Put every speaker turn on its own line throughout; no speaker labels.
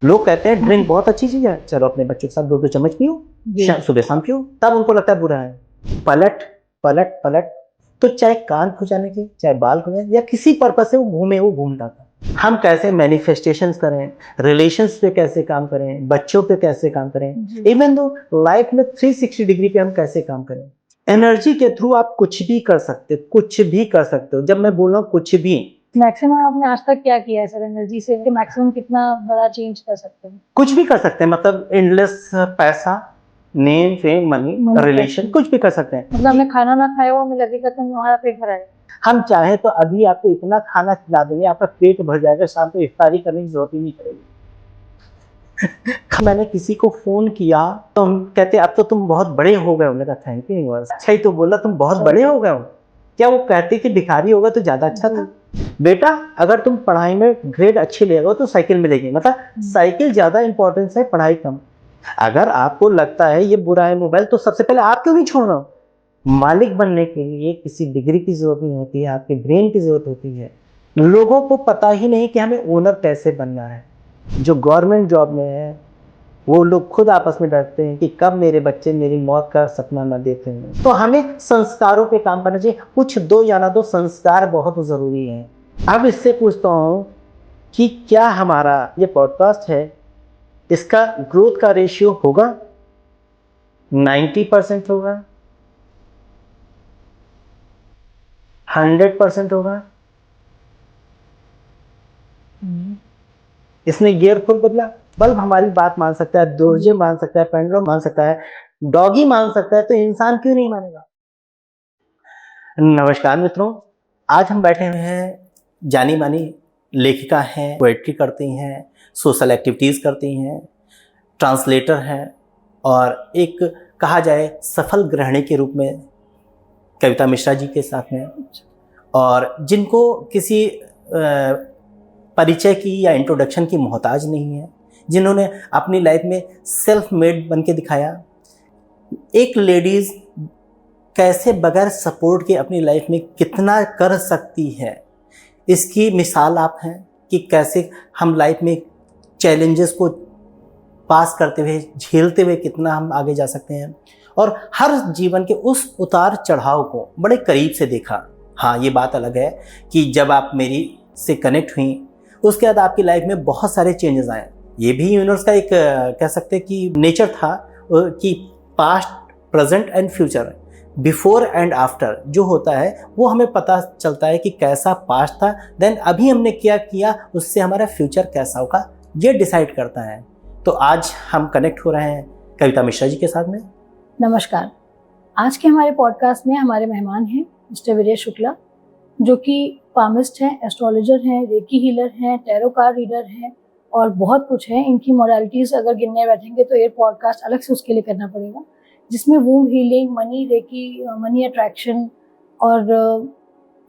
लोग कहते हैं ड्रिंक बहुत अच्छी चीज है, चलो अपने बच्चों के साथ 2-2 चम्मच पियो, सुबह शाम पियो, तब उनको लगता है बुरा है। पलट पलट पलट, तो चाहे कान खुजाने के, चाहे बाल खुजाने या किसी पर्पज से वो घूमता था। हम कैसे मैनिफेस्टेशंस करें, रिलेशंस पे कैसे काम करें, बच्चों पे कैसे काम करें, इवन दो लाइफ में 360 डिग्री पे हम कैसे काम करें। एनर्जी के थ्रू आप कुछ भी कर सकते हो, कुछ भी कर सकते हो। जब मैं बोल रहा हूँ कुछ भी,
मैक्सिमम आपने आज तक क्या किया है सर एनर्जी से, मैक्सिमम कितना बड़ा चेंज कर सकते हैं?
कुछ भी कर सकते हैं, मतलब एंडलेस पैसा, नेम फेम मनी रिलेशन, कुछ भी कर सकते हैं।
मतलब हमें खाना ना खाया हो, हमें लगेगा कि हमारा पेट भरा है।
हम चाहे तो अभी आपको इतना खाना खिला देंगे, आपका पेट भर जाएगा, शाम को इफ्तारी करने की जरूरत ही नहीं पड़ेगी। मैंने किसी को फोन किया तो हम कहते अब तो तुम बहुत बड़े हो गए हो। मैंने कहा थैंक यू। अच्छा ही तो बोला, तुम बहुत बड़े हो गए हो। क्या वो कहते कि भिखारी होगा तो ज्यादा अच्छा था? बेटा अगर तुम पढ़ाई में ग्रेड अच्छी ले तो साइकिल मिलेगी, मतलब साइकिल ज्यादा इंपॉर्टेंस है, पढ़ाई कम। अगर आपको लगता है ये बुरा है मोबाइल, तो सबसे पहले आप क्यों नहीं छोड़ रहे हो? मालिक बनने के लिए किसी डिग्री की जरूरत नहीं होती है, आपके ब्रेन की जरूरत होती है। लोगों को पता ही नहीं कि हमें ओनर कैसे बनना है। जो गवर्नमेंट जॉब में है वो लोग खुद आपस में डरते हैं कि कब मेरे बच्चे मेरी मौत का सपना न देखें। तो हमें संस्कारों पे काम करना चाहिए। कुछ दो या ना दो, संस्कार बहुत जरूरी है। अब इससे पूछता हूँ कि क्या हमारा ये पॉडकास्ट है, इसका ग्रोथ का रेशियो होगा 90% होगा, 100% होगा? इसने गियर खुद बदला। बल्ब हमारी बात मान सकता है, दोर्जे मान सकता है, पेंडुलम मान सकता है, डॉगी मान सकता है, तो इंसान क्यों नहीं मानेगा? नमस्कार मित्रों, आज हम बैठे हुए हैं, जानी मानी लेखिका हैं, पोएट्री करती हैं, सोशल एक्टिविटीज करती हैं, ट्रांसलेटर हैं और एक कहा जाए सफल गृहिणी के रूप में कविता मिश्रा जी के साथ में, और जिनको किसी परिचय की या इंट्रोडक्शन की मोहताज नहीं है, जिन्होंने अपनी लाइफ में सेल्फ मेड बन के दिखाया। एक लेडीज कैसे बगैर सपोर्ट के अपनी लाइफ में कितना कर सकती है, इसकी मिसाल आप हैं कि कैसे हम लाइफ में चैलेंजेस को पास करते हुए, झेलते हुए कितना हम आगे जा सकते हैं, और हर जीवन के उस उतार चढ़ाव को बड़े करीब से देखा। हाँ, ये बात अलग है कि जब आप मेरी से कनेक्ट हुई उसके बाद आपकी लाइफ में बहुत सारे चेंजेस आए। ये भी यूनिवर्स का एक कह सकते हैं कि नेचर था कि past, present and future, before and after जो होता है वो हमें पता चलता है कि कैसा पास्ट था, देन अभी हमने क्या किया उससे हमारा फ्यूचर कैसा होगा, ये डिसाइड करता है। तो आज हम कनेक्ट हो रहे हैं कविता मिश्रा जी के साथ में।
नमस्कार, आज के हमारे पॉडकास्ट में हमारे मेहमान हैं मिस्टर विजय शुक्ला, जो कि पामिस्ट हैं, एस्ट्रोलॉजर हैं, रेकी हीलर हैं, टैरो कार्ड रीडर हैं और बहुत कुछ है। इनकी मॉडलिटीज़ अगर गिनने बैठेंगे तो ये पॉडकास्ट अलग से उसके लिए करना पड़ेगा, जिसमें womb healing, money reiki, money attraction और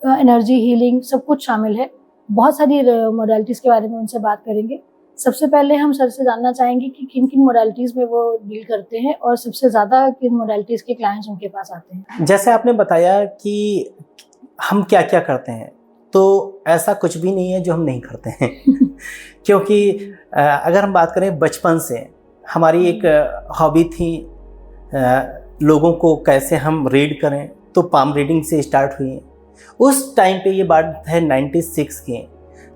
एनर्जी हीलिंग सब कुछ शामिल है। बहुत सारी मॉडलिटीज़ के बारे में उनसे बात करेंगे। सबसे पहले हम सर से जानना चाहेंगे कि किन किन मोडालिटीज़ में वो डील करते हैं और सबसे ज़्यादा किन मोडालिटीज़ के क्लाइंट्स उनके पास आते हैं।
जैसे आपने बताया कि हम क्या क्या करते हैं, तो ऐसा कुछ भी नहीं है जो हम नहीं करते हैं क्योंकि अगर हम बात करें बचपन से हमारी एक हॉबी थी लोगों को कैसे हम रीड करें, तो पाम रीडिंग से स्टार्ट हुई। उस टाइम पे ये बात है 96 की,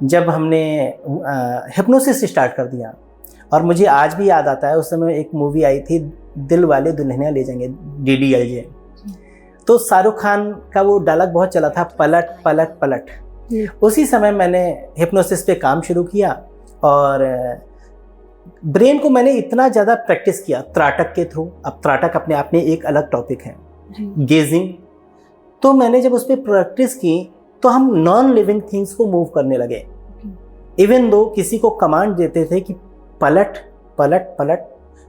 जब हमने हिप्नोसिस स्टार्ट कर दिया। और मुझे आज भी याद आता है उस समय एक मूवी आई थी दिल वाले दुल्हनिया ले जाएंगे, DDLJ। तो शाहरुख खान का वो डायलॉग बहुत चला था, पलट पलट पलट। उसी समय मैंने हिप्नोसिस पे काम शुरू किया और ब्रेन को मैंने इतना ज़्यादा प्रैक्टिस किया त्राटक के थ्रू। अब त्राटक अपने आप में एक अलग टॉपिक है, गेजिंग। तो मैंने जब उस पर प्रैक्टिस की तो हम नॉन लिविंग थिंग्स को मूव करने लगे। इवन दो किसी को कमांड देते थे कि पलट पलट पलट,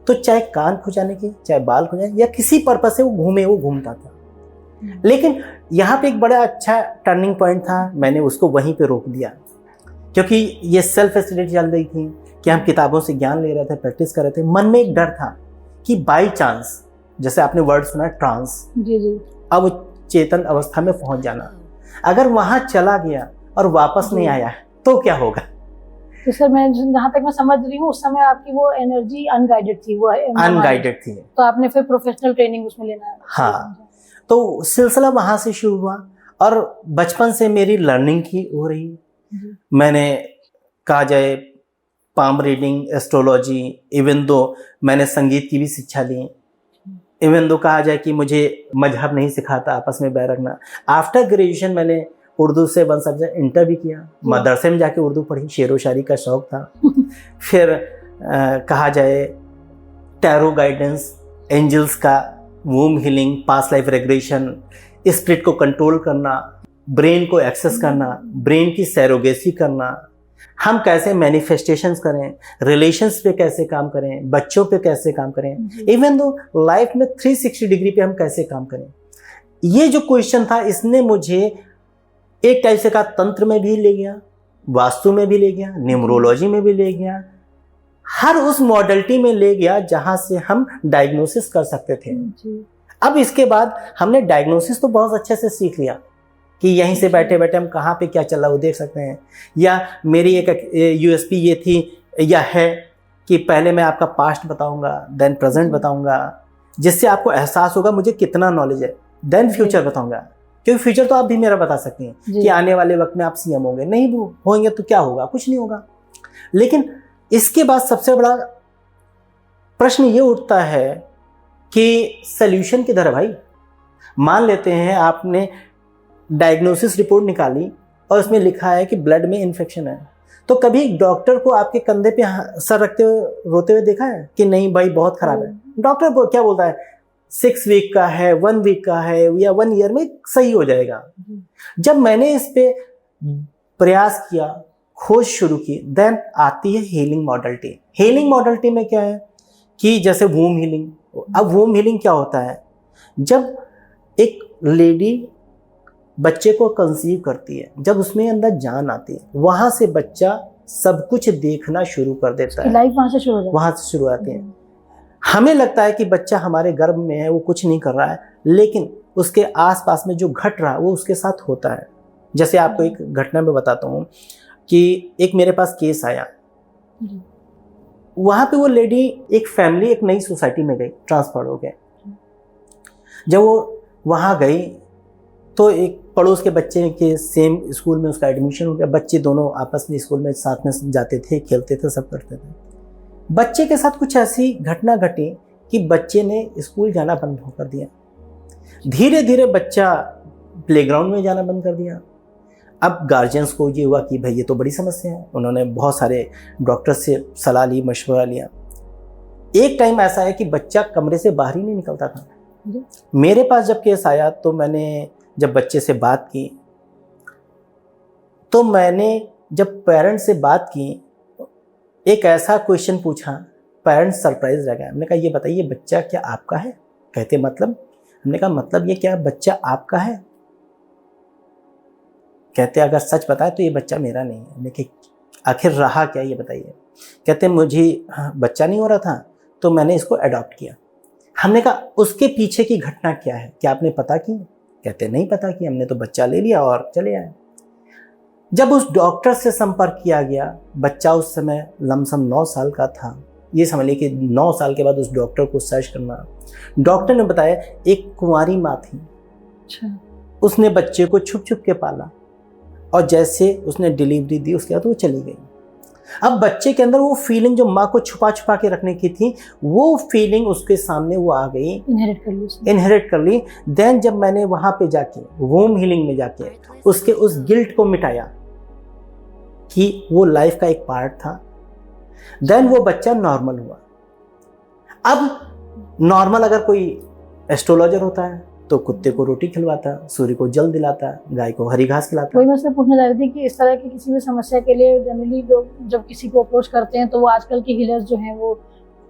तो चाहे कान खुजाने की, चाहे बाल खुजाने या किसी पर्पस से वो घूमता था। लेकिन यहाँ पे एक बड़ा अच्छा टर्निंग पॉइंट था, मैंने उसको वहीं पे रोक दिया, क्योंकि ये सेल्फ स्टडी चल रही थी कि हम किताबों से ज्ञान ले रहे थे, प्रैक्टिस कर रहे थे। मन में एक डर था कि बाई चांस, जैसे आपने वर्ड सुना ट्रांस, अब चेतन अवस्था में पहुंच जाना, अगर वहां चला गया और वापस नहीं आया तो क्या होगा?
तो सर मैं जहाँ तक मैं समझ रही हूँ उस समय आपकी वो एनर्जी अनगाइडेड थी, वो
अनगाइडेड थी।
तो आपने फिर प्रोफेशनल ट्रेनिंग उसमें लेना।
हाँ, तो सिलसिला वहाँ से शुरू हुआ और बचपन से मेरी लर्निंग की हो रही। मैंने कहा जाए palm reading, astrology, even though मैंने संगीत की भी शिक्षा ली, इवन दो कहा जाए कि मुझे मजहब नहीं सिखाता आपस में बैर रखना। आफ्टर ग्रेजुएशन मैंने उर्दू से 1 सब्जेक्ट इंटर भी किया, मदरसे में जाके उर्दू पढ़ी, शेर व शायरी का शौक था। फिर कहा जाए टैरो गाइडेंस, एंजल्स का, womb healing, past life regression, spirit को कंट्रोल करना, ब्रेन को एक्सेस करना, ब्रेन की सैरोगेसी करना, हम कैसे मैनिफेस्टेशंस करें, रिलेशंस पे कैसे काम करें, बच्चों पे कैसे काम करें, इवन दो लाइफ में 360 डिग्री पे हम कैसे काम करें। ये जो क्वेश्चन था इसने मुझे एक टाइप से का तंत्र में भी ले गया, वास्तु में भी ले गया, न्यूमरोलॉजी में भी ले गया, हर उस मॉडलिटी में ले गया जहां से हम डायग्नोसिस कर सकते थे। अब इसके बाद हमने डायग्नोसिस तो बहुत अच्छे से सीख लिया कि यहीं से बैठे बैठे हम कहाँ पे क्या चल रहा है वो देख सकते हैं। या मेरी एक यूएसपी ये थी या है कि पहले मैं आपका पास्ट बताऊंगा, देन प्रेजेंट बताऊंगा, जिससे आपको एहसास होगा मुझे कितना नॉलेज है, देन फ्यूचर बताऊंगा, क्योंकि फ्यूचर तो आप भी मेरा बता सकती हैं कि आने वाले वक्त में आप सीएम होंगे, नहीं होंगे तो क्या होगा, कुछ नहीं होगा। लेकिन इसके बाद सबसे बड़ा प्रश्न ये उठता है कि सल्यूशन किधर है भाई। मान लेते हैं आपने डायग्नोसिस रिपोर्ट निकाली और उसमें लिखा है कि ब्लड में इन्फेक्शन है, तो कभी डॉक्टर को आपके कंधे पे सर रखते हुए रोते हुए देखा है कि नहीं भाई बहुत खराब है? डॉक्टर को क्या बोलता है 6 वीक का है, 1 वीक का है या 1 ईयर में सही हो जाएगा। जब मैंने इस पे प्रयास किया, खोज शुरू की, देन आती है हीलिंग मॉडलिटी। हीलिंग मॉडलिटी में क्या है कि जैसे वूम हीलिंग। अब वूम हीलिंग क्या होता है, जब एक लेडी बच्चे को कंसीव करती है, जब उसमें अंदर जान आती है, वहां से बच्चा सब कुछ देखना शुरू कर देता है,
लाइफ वहां से शुरू हो जाती है।
वहां से शुरू आती है। हमें लगता है कि बच्चा हमारे गर्भ में है, वो कुछ नहीं कर रहा है, लेकिन उसके आसपास में जो घट रहा है वो उसके साथ होता है। जैसे आपको एक घटना में बताता हूँ कि एक मेरे पास केस आया, वहां पे वो लेडी, एक फैमिली एक नई सोसाइटी में गई, ट्रांसफर हो गए। जब वो वहां गई तो एक पड़ोस के बच्चे के सेम स्कूल में उसका एडमिशन हो गया। बच्चे दोनों आपस में स्कूल में साथ में जाते थे, खेलते थे, सब करते थे। बच्चे के साथ कुछ ऐसी घटना घटी कि बच्चे ने स्कूल जाना बंद कर दिया। धीरे धीरे बच्चा प्लेग्राउंड में जाना बंद कर दिया। अब गार्जियंस को ये हुआ कि भाई ये तो बड़ी समस्या है। उन्होंने बहुत सारे डॉक्टर से सलाह ली, मशवरा लिया। एक टाइम ऐसा है कि बच्चा कमरे से बाहर ही नहीं निकलता था। मेरे पास जब केस आया तो मैंने जब बच्चे से बात की, तो मैंने जब पेरेंट्स से बात की, एक ऐसा क्वेश्चन पूछा, पेरेंट्स सरप्राइज रह गए। हमने कहा ये बताइए बच्चा क्या आपका है? कहते मतलब। हमने कहा मतलब ये क्या बच्चा आपका है? कहते अगर सच बताए तो ये बच्चा मेरा नहीं है। हमने कहा आखिर रहा क्या ये बताइए। कहते मुझे बच्चा नहीं हो रहा था तो मैंने इसको अडॉप्ट किया। हमने कहा उसके पीछे की घटना क्या है, क्या आपने पता की? कहते नहीं पता कि, हमने तो बच्चा ले लिया और चले आए। जब उस डॉक्टर से संपर्क किया गया, बच्चा उस समय लमसम 9 साल का था। ये समझ लीजिए कि 9 साल के बाद उस डॉक्टर को सर्च करना। डॉक्टर ने बताया एक कुंवारी माँ थी।
अच्छा।
उसने बच्चे को छुप छुप के पाला और जैसे उसने डिलीवरी दी उसके बाद वो चली गई। अब बच्चे के अंदर वो फीलिंग जो माँ को छुपा छुपा के रखने की थी, वो फीलिंग उसके सामने वो आ गई, इनहेरिट कर ली। देन जब मैंने वहां पे जाके वूम हीलिंग में जाके उसके उस गिल्ट को मिटाया कि वो लाइफ का एक पार्ट था, देन वो बच्चा नॉर्मल हुआ। अब नॉर्मल अगर कोई एस्ट्रोलॉजर होता है तो कुत्ते को रोटी खिलवाता, सूर्य को जल दिलाता, गाय को हरी घास खिलाता।
वही मैं से पूछना चाह रही थी कि इस तरह की किसी भी समस्या के लिए जनरली लोग जब किसी को अप्रोच करते हैं तो वो आजकल के हीलर्स जो हैं वो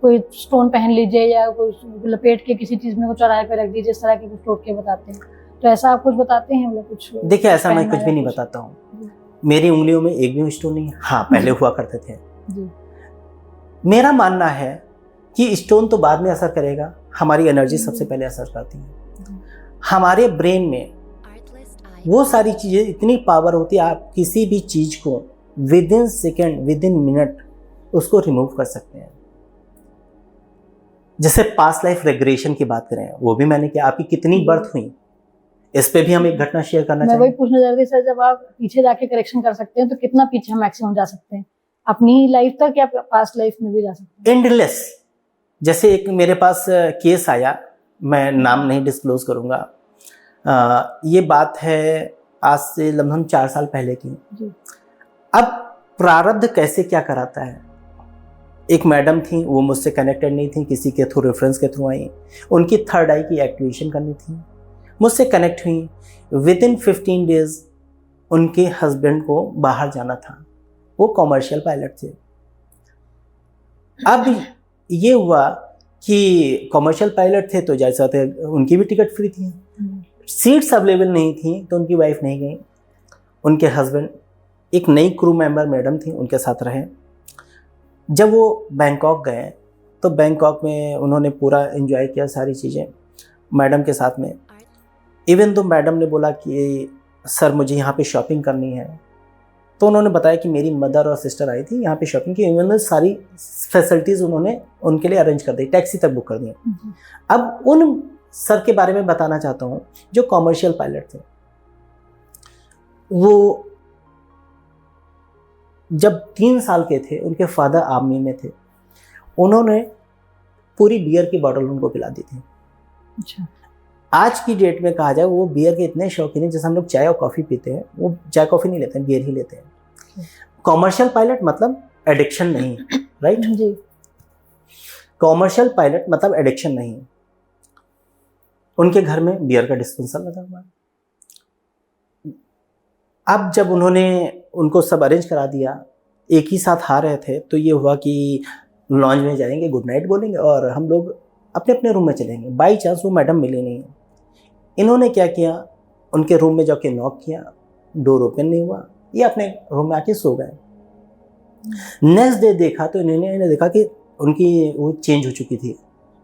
कोई स्टोन पहन लीजिए या कोई लपेट के किसी चीज में को चौराहे पे रख दीजिए, इस तरह के कुछ टोटके बताते हैं। तो ऐसा आप कुछ बताते हैं हम लोग? कुछ
देखिए ऐसा मैं कुछ भी नहीं बताता हूँ। मेरी उंगलियों में एक भी स्टोन नहीं है। हाँ पहले हुआ करते थे। मेरा मानना है कि स्टोन तो बाद में असर करेगा, हमारी एनर्जी सबसे पहले असर करती है। हमारे ब्रेन में वो सारी चीज़ें इतनी पावर होती है, आप किसी भी चीज़ को with in second, with in minute उसको रिमूव कर सकते हैं। जैसे पास्ट लाइफ रेग्रेशन की बात करें, वो भी मैंने किया। आपकी कितनी बर्थ हुई, इस पे भी हम एक घटना शेयर करना
मैं
चाहेंगे।
वही पूछना चाह रही थी सर, जब आप पीछे जाके करेक्शन कर सकते हैं तो कितना पीछे हम मैक्सिमम जा सकते हैं, अपनी लाइफ तक या पास्ट लाइफ में भी जा सकते हैं?
एंडलेस। जैसे एक मेरे पास केस आया, मैं नाम नहीं डिस्क्लोज करूंगा, ये बात है आज से लगभग 4 साल पहले की।
जी।
अब प्रारब्ध कैसे क्या कराता है। एक मैडम थी, वो मुझसे कनेक्टेड नहीं थी, किसी के थ्रू, रेफरेंस के थ्रू आई। उनकी थर्ड आई की एक्टिवेशन करनी थी, मुझसे कनेक्ट हुई। विद इन 15 डेज उनके हस्बैंड को बाहर जाना था, वो कॉमर्शियल पायलट थे। अब ये हुआ कि कॉमर्शियल पायलट थे तो जैसा थे, उनकी भी टिकट फ्री थी, सीट्स अवेलेबल नहीं थी, तो उनकी वाइफ नहीं गई। उनके हस्बैंड, एक नई क्रू मेंबर मैडम थी, उनके साथ रहे। जब वो बैंकॉक गए तो बैंकॉक में उन्होंने पूरा एंजॉय किया सारी चीज़ें मैडम के साथ में। इवन तो मैडम ने बोला कि सर मुझे यहाँ पे शॉपिंग करनी है, तो उन्होंने बताया कि मेरी मदर और सिस्टर आई थी यहाँ पे शॉपिंग की। इवन सारी फैसिलिटीज़ उन्होंने उनके लिए अरेंज कर दी, टैक्सी तक बुक कर दी। अब उन सर के बारे में बताना चाहता हूँ जो कॉमर्शियल पायलट थे। वो जब 3 साल के थे, उनके फादर आर्मी में थे, उन्होंने पूरी बियर की बॉटल उनको पिला दी थी।
अच्छा।
आज की डेट में कहा जाए वो बियर के इतने शौकीन हैं, जैसे हम लोग चाय और कॉफ़ी पीते हैं, वो चाय कॉफ़ी नहीं लेते हैं, बियर ही लेते हैं। कॉमर्शियल पायलट मतलब एडिक्शन नहीं, राइट
जी।
कॉमर्शियल पायलट मतलब एडिक्शन नहीं। उनके घर में बियर का डिस्पेंसर लगा हुआ है। अब जब उन्होंने उनको सब अरेंज करा दिया, एक ही साथ आ रहे थे, तो ये हुआ कि लॉन्ज में जाएंगे, गुड नाइट बोलेंगे और हम लोग अपने अपने रूम में चलेंगे। बाई चांस वो मैडम मिली नहीं। इन्होंने क्या किया, उनके रूम में जाके नॉक किया, डोर ओपन नहीं हुआ, ये अपने रूम में आके सो गए। नेक्स्ट डे देखा तो इन्होंने देखा कि उनकी वो चेंज हो चुकी थी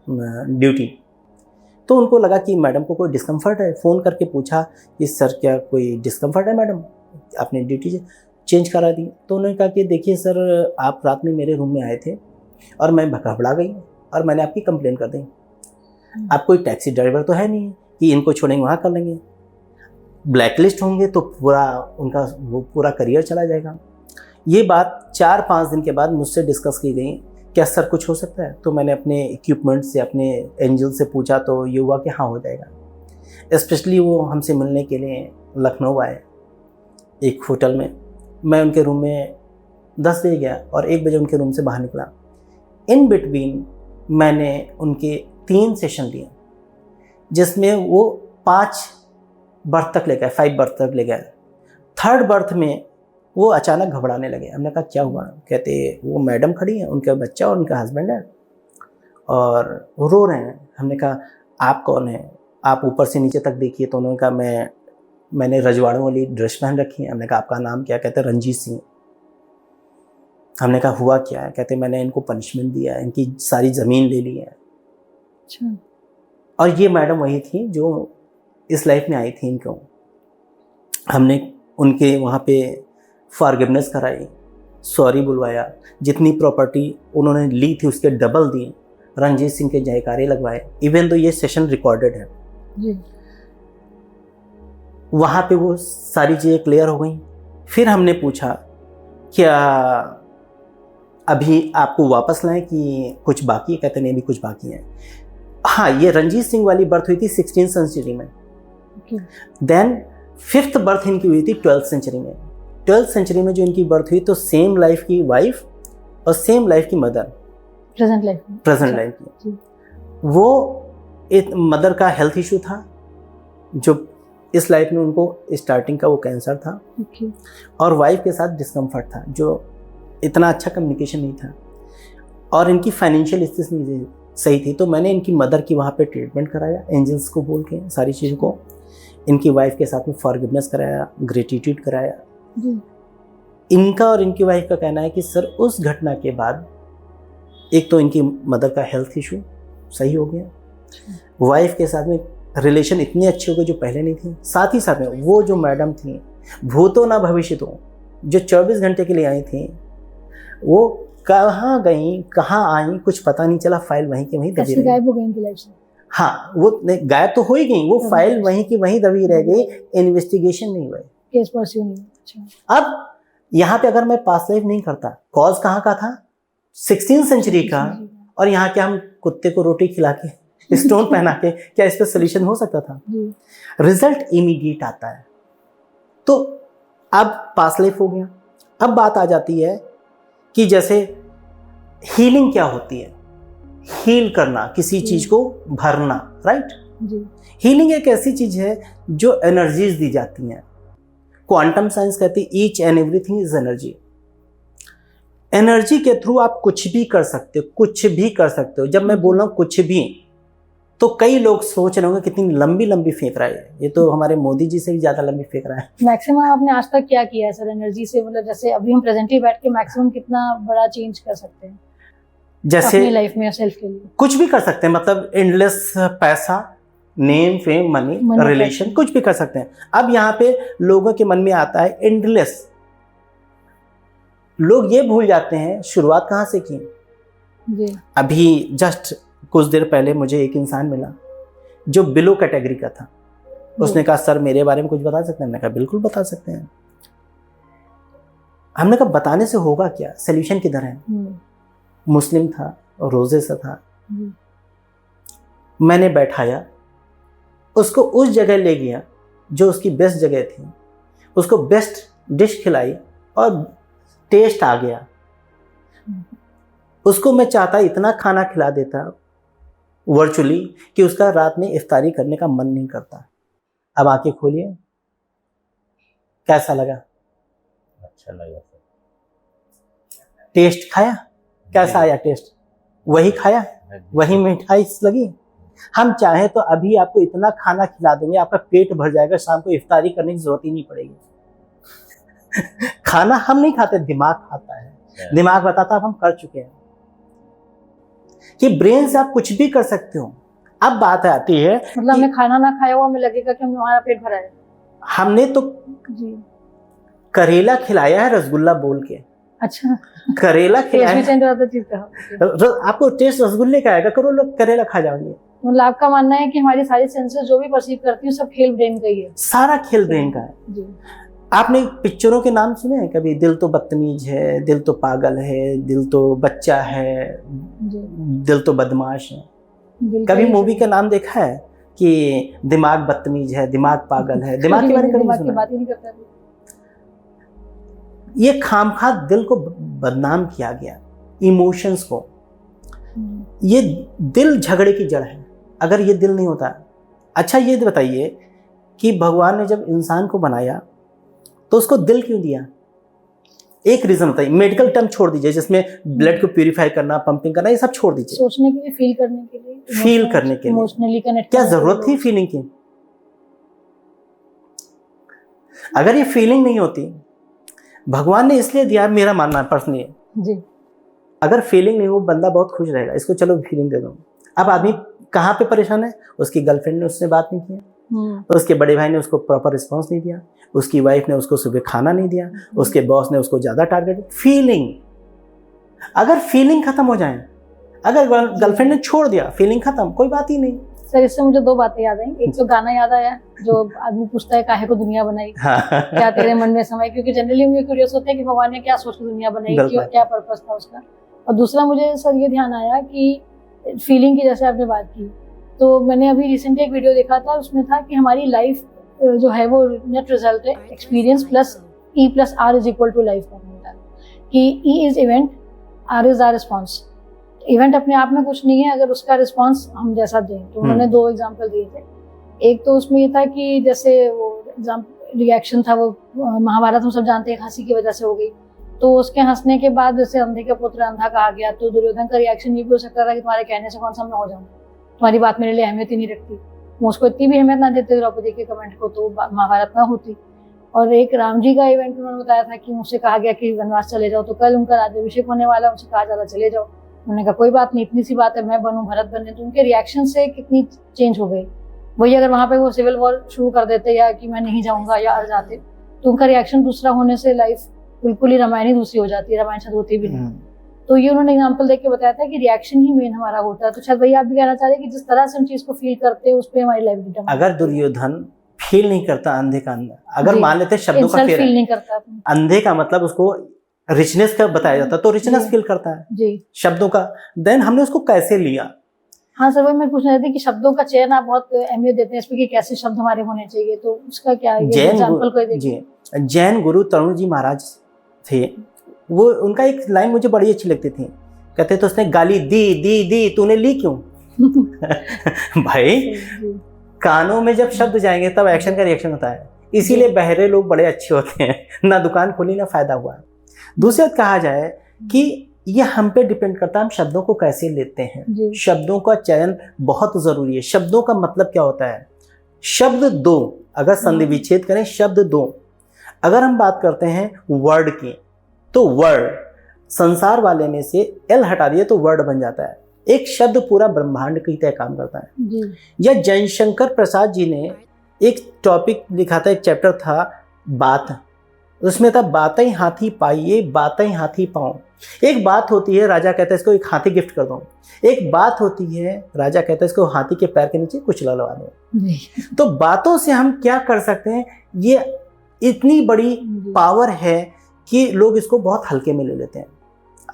ड्यूटी। तो उनको लगा कि मैडम को कोई डिस्कम्फर्ट है। फ़ोन करके पूछा कि सर क्या कोई डिस्कम्फर्ट है मैडम, आपने ड्यूटी चेंज करा दी। तो उन्होंने कहा कि देखिए सर, आप रात में मेरे रूम में आए थे और मैं घबरा गई और मैंने आपकी कंप्लेन कर दी। आप कोई टैक्सी ड्राइवर तो है नहीं कि इनको छोड़ेंगे वहाँ कर लेंगे, ब्लैक लिस्ट होंगे तो पूरा उनका वो पूरा करियर चला जाएगा। ये बात 4-5 दिन के बाद मुझसे डिस्कस की गई, क्या सर कुछ हो सकता है? तो मैंने अपने इक्विपमेंट से, अपने एंजल से पूछा तो ये हुआ कि हाँ हो जाएगा। स्पेशली वो हमसे मिलने के लिए लखनऊ आए एक होटल में। मैं उनके रूम में 10 बजे गया और 1 बजे उनके रूम से बाहर निकला। इन बिटवीन मैंने उनके 3 सेशन लिए, जिसमें वो 5 बर्थ तक ले गए, 5 बर्थ तक ले गए। 3rd बर्थ में वो अचानक घबराने लगे। हमने कहा क्या हुआ? कहते वो मैडम खड़ी हैं, उनका बच्चा और उनका हस्बैंड है और वो रो रहे हैं। हमने कहा आप कौन हैं, आप ऊपर से नीचे तक देखिए। तो उन्होंने कहा मैंने रजवाड़ों वाली ड्रेस पहन रखी है। हमने कहा आपका नाम क्या? कहते रंजीत सिंह। हमने कहा हुआ क्या है? कहते मैंने इनको पनिशमेंट दिया है, इनकी सारी ज़मीन ले ली है।
अच्छा।
और ये मैडम वही थी जो इस लाइफ में आई थी इनको। हमने उनके वहाँ पे फॉरगिवनेस कराई, सॉरी बुलवाया, जितनी प्रॉपर्टी उन्होंने ली थी उसके डबल दी, रंजीत सिंह के जयकारे लगवाए। इवन तो ये सेशन रिकॉर्डेड है
जी।
वहाँ पे वो सारी चीज़ें क्लियर हो गई। फिर हमने पूछा क्या अभी आपको वापस लाएं कि कुछ बाकी है? कहते नहीं अभी कुछ बाकी है। हाँ, ये रंजीत सिंह वाली बर्थ हुई थी 16th सेंचुरी में। देन 5th बर्थ इनकी हुई थी 12th सेंचुरी में। 12th सेंचुरी में जो इनकी बर्थ हुई तो सेम लाइफ की वाइफ और सेम लाइफ की मदर, प्रेजेंट लाइफ की। वो एक मदर का हेल्थ इशू था, जो इस लाइफ में उनको स्टार्टिंग का वो कैंसर था, और वाइफ के साथ डिस्कम्फर्ट था, जो इतना अच्छा कम्युनिकेशन नहीं था, और इनकी फाइनेंशियल स्थिति नहीं सही थी। तो मैंने इनकी मदर की वहाँ पे ट्रीटमेंट कराया, एंजल्स को बोल के सारी चीज़ों को। इनकी वाइफ के साथ में फॉरगिवनेस कराया, ग्रेटिट्यूड कराया। इनका और इनकी वाइफ का कहना है कि सर उस घटना के बाद एक तो इनकी मदर का हेल्थ इशू सही हो गया, वाइफ के साथ में रिलेशन इतने अच्छे हो गए जो पहले नहीं थे। साथ ही साथ में वो जो मैडम थी, भूतो ना भविष्य तो, जो 24 घंटे के लिए आई थी वो कहाँ गई, कहाँ आई, कुछ पता नहीं चला। फाइल वहीं की वहीं दबी रही।
गायब हो गई इनकी लाइफ से।
हाँ, वो गायब तो हो ही गई, वो फाइल वहीं की वहीं दबी रह गई, इन्वेस्टिगेशन नहीं हुई,
केस परस्यू नहीं। अच्छा,
अब यहाँ पे अगर मैं पास्ट लाइफ नहीं करता, कॉज कहाँ का था, 16th सेंचुरी का, और यहाँ के हम कुत्ते को रोटी खिला के स्टोन पहना के क्या इस पर सोल्यूशन हो सकता था? रिजल्ट इमीडिएट आता है। तो अब पास्ट लाइफ हो गया। अब बात आ जाती है कि जैसे हीलिंग क्या होती है, हील करना, किसी चीज को भरना, राइट? हीलिंग एक ऐसी चीज है जो एनर्जीज दी जाती हैं। क्वांटम साइंस कहती है each and everything is energy. Energy के थ्रू आप कुछ भी कर सकते हो, कुछ भी कर सकते हो। जब मैं बोल रहा हूं कुछ भी, तो कई लोग सोच रहे होंगे कितनी लंबी लंबी फेंक रहा है, ये तो हमारे मोदी जी से भी ज्यादा लंबी फेंक रहा है।
मैक्सिमम आपने आज तक क्या किया है सर एनर्जी से? मतलब जैसे अभी हम प्रेजेंटली बैठ के मैक्सिमम कितना बड़ा चेंज कर सकते हैं
जैसे
अपनी लाइफ में, सेल्फ के लिए?
कुछ भी कर सकते हैं, मतलब एंडलेस पैसा, नेम, फेम, मनी, रिलेशन, कुछ भी कर सकते हैं। अब यहाँ पे लोगों के मन में आता है एंडलेस। लोग ये भूल जाते हैं शुरुआत कहाँ से की।
जी।
अभी जस्ट कुछ देर पहले मुझे एक इंसान मिला जो बिलो कैटेगरी का था। उसने कहा सर मेरे बारे में कुछ बता सकते हैं? मैंने कहा बिल्कुल बता सकते हैं। हमने कहा बताने से होगा क्या, सोल्यूशन किधर है? मुस्लिम था और रोजे से था। मैंने बैठाया, उसको उस जगह ले गया जो उसकी बेस्ट जगह थी, उसको बेस्ट डिश खिलाई और टेस्ट आ गया। उसको मैं चाहता इतना खाना खिला देता वर्चुअली कि उसका रात में इफ्तारी करने का मन नहीं करता। अब आंखें खोलिए, कैसा लगा?
अच्छा लगा।
टेस्ट खाया, कैसा आया टेस्ट? वही खाया, वही मिठाई लगी। हम चाहे तो अभी आपको इतना खाना खिला देंगे, आपका पेट भर जाएगा, शाम को इफ्तारी करने की जरूरत ही नहीं पड़ेगी। खाना हम नहीं खाते, दिमाग खाता है। दिमाग बताता है अब हम कर चुके हैं। कि ब्रेन से आप कुछ भी कर सकते हो। अब बात आती है,
मतलब हमें खाना ना खाया हुआ हमें लगेगा कि हमारा पेट भरा है।
हमने तो करेला खिलाया है रसगुल्ला बोल के।
अच्छा,
करेला खिलाया आपको, टेस्ट रसगुल्ले का आएगा, करो लोग करेला खा जाओगे।
मतलब आपका मानना है कि हमारी सारी सेंसेस जो भी परसीव करती है सब खेल ब्रेन का ही है? सारा
खेल ब्रेन का है। आपने पिक्चरों के नाम सुने हैं कभी? दिल तो बदतमीज है, दिल तो पागल है, दिल तो बच्चा है, दिल तो बदमाश है। कभी मूवी का नाम देखा है कि दिमाग बदतमीज है, दिमाग पागल है? दिमाग के बारे में बात ही नहीं करता। ये खामखा दिल को बदनाम किया गया, इमोशंस को। ये दिल झगड़े की जड़ है। अगर ये दिल नहीं होता, अच्छा ये बताइए कि भगवान ने जब इंसान को बनाया तो उसको दिल क्यों दिया? एक रीजन बताइए। मेडिकल टर्म छोड़ दीजिए जिसमें ब्लड को प्यूरिफाई करना, पंपिंग करना, ये सब छोड़ दीजिए।
सोचने के लिए, फील करने के लिए,
फील करने के लिए,
इमोशनली कनेक्ट।
क्या जरूरत थी फीलिंग की? अगर ये फीलिंग नहीं होती, भगवान ने इसलिए दिया, मेरा मानना पर्सनली जी, अगर फीलिंग नहीं हो बंदा बहुत खुश रहेगा, इसको चलो फीलिंग दे दो। अब आदमी कहाँ पे परेशान है? उसकी गर्लफ्रेंड ने उससे बात नहीं किया, उसके बड़े भाई ने उसको प्रॉपर रिस्पांस नहीं दिया, उसकी वाइफ ने उसको सुबह खाना नहीं दिया, उसके बॉस ने उसको ज्यादा टारगेट। फीलिंग, अगर फीलिंग खत्म हो जाए, अगर गर्लफ्रेंड ने छोड़ दिया, फीलिंग खत्म, कोई बात ही नहीं।
सर इससे मुझे दो बातें याद आई। एक तो गाना याद आया जो आदमी पूछता है काहे को दुनिया बनाई, क्या तेरे मन में समाई, क्योंकि जनरली मुझे क्यूरियस होता है कि भगवान ने क्या सोच के दुनिया बनाई, क्या पर्पस था उसका। और दूसरा मुझे सर ये ध्यान आया कि फीलिंग की जैसे आपने बात की, तो मैंने अभी रिसेंटली एक वीडियो देखा था, उसमें था कि हमारी लाइफ जो है वो नेट रिजल्ट है experience plus E plus R is equal to life का मिलता है। कि E is event, R is R response. Event अपने आप में कुछ नहीं है अगर उसका रिस्पॉन्स हम जैसा दें। तो उन्होंने दो एग्जाम्पल दिए थे। एक तो उसमें ये था कि जैसे वो रिएक्शन था वो महाभारत हम सब जानते हैं हंसी की वजह से हो गई, तो उसके हंसने के बाद जैसे अंधे का पुत्र अंधा कहा गया, तो दुर्योधन का रिएक्शन ये भी हो सकता था कि तुम्हारे कहने से कौन सा मैं हो जाऊँ, तुम्हारी बात मेरे लिए अहमियत ही नहीं रखती। वो उसको इतनी भी अहमियत ना देते द्रौपदी के कमेंट को तो महाभारत ना होती। और एक राम जी का इवेंट उन्होंने बताया था कि मुझसे कहा गया कि वनवास चले जाओ, तो कल उनका राज्याभिषेक होने वाला, उनसे कहा जा रहा चले जाओ, उन्होंने कहा कोई बात नहीं, इतनी सी बात है, मैं बनूं भरत बने। तो उनके रिएक्शन से कितनी चेंज हो गई। वही अगर वहां पे वो सिविल वॉर शुरू कर देते या कि मैं नहीं जाऊंगा या अड़ जाते, तो उनका रिएक्शन दूसरा होने से लाइफ बिल्कुल ही रामायण ही दूसरी हो जाती है, रामायण शायद होती भी नहीं। तो ये उन्होंने एग्जाम्पल देख के बताया था कि रिएक्शन ही मेन हमारा होता है। तो शायद भैया आप भी कहना चाह रहे हैं कि जिस तरह से हम चीज को फील करते हैं उस पर हमारी लाइफ डिपेंड।
अगर दुर्योधन फील नहीं करता अंधे का अंधा, अगर
जी,
मान लेते हैं शब्दों का
फील नहीं करता अपने।
अंधे का मतलब उसको रिचनेस का बताया जाता, तो रिचनेस
जी।
फील करता है
जी
शब्दों का। देन हमने उसको कैसे लिया?
हाँ सर, वही मैं पूछना चाहती थी कि शब्दों का चयन आप बहुत अहमियत देते हैं इसमें कि कैसे शब्द हमारे होने चाहिए, तो उसका क्या है? ये एग्जांपल कोई देखिए।
जैन गुरु तरुण जी महाराज थे, वो उनका एक लाइन मुझे बड़ी अच्छी लगती थी। कहते तो उसने गाली दी दी दी, तूने ली क्यों? भाई कानों में जब शब्द जाएंगे तब एक्शन का रिएक्शन होता है, इसीलिए बहरे लोग बड़े अच्छे होते हैं, ना दुकान खोली ना फायदा हुआ। दूसरी बात कहा जाए कि ये हम पे डिपेंड करता है हम शब्दों को कैसे लेते हैं। शब्दों का चयन बहुत जरूरी है। शब्दों का मतलब क्या होता है? शब्द दो, अगर संधि विच्छेद करें शब्द दो, अगर हम बात करते हैं वर्ड की, तो वर्ड संसार वाले में से एल हटा दिए तो वर्ड बन जाता है। एक शब्द पूरा ब्रह्मांड की तरह काम करता है। या जयशंकर प्रसाद जी ने एक टॉपिक लिखा था, एक चैप्टर था बात, उसमें था बातें हाथी पाइए बातें हाथी पाओ। एक बात होती है, राजा कहता है इसको एक हाथी गिफ्ट कर दो। एक बात होती है, राजा कहता है इसको हाथी के पैर के नीचे कुछ लगा दो। तो बातों से हम क्या कर सकते हैं, ये इतनी बड़ी पावर है कि लोग इसको बहुत हल्के में ले लेते हैं।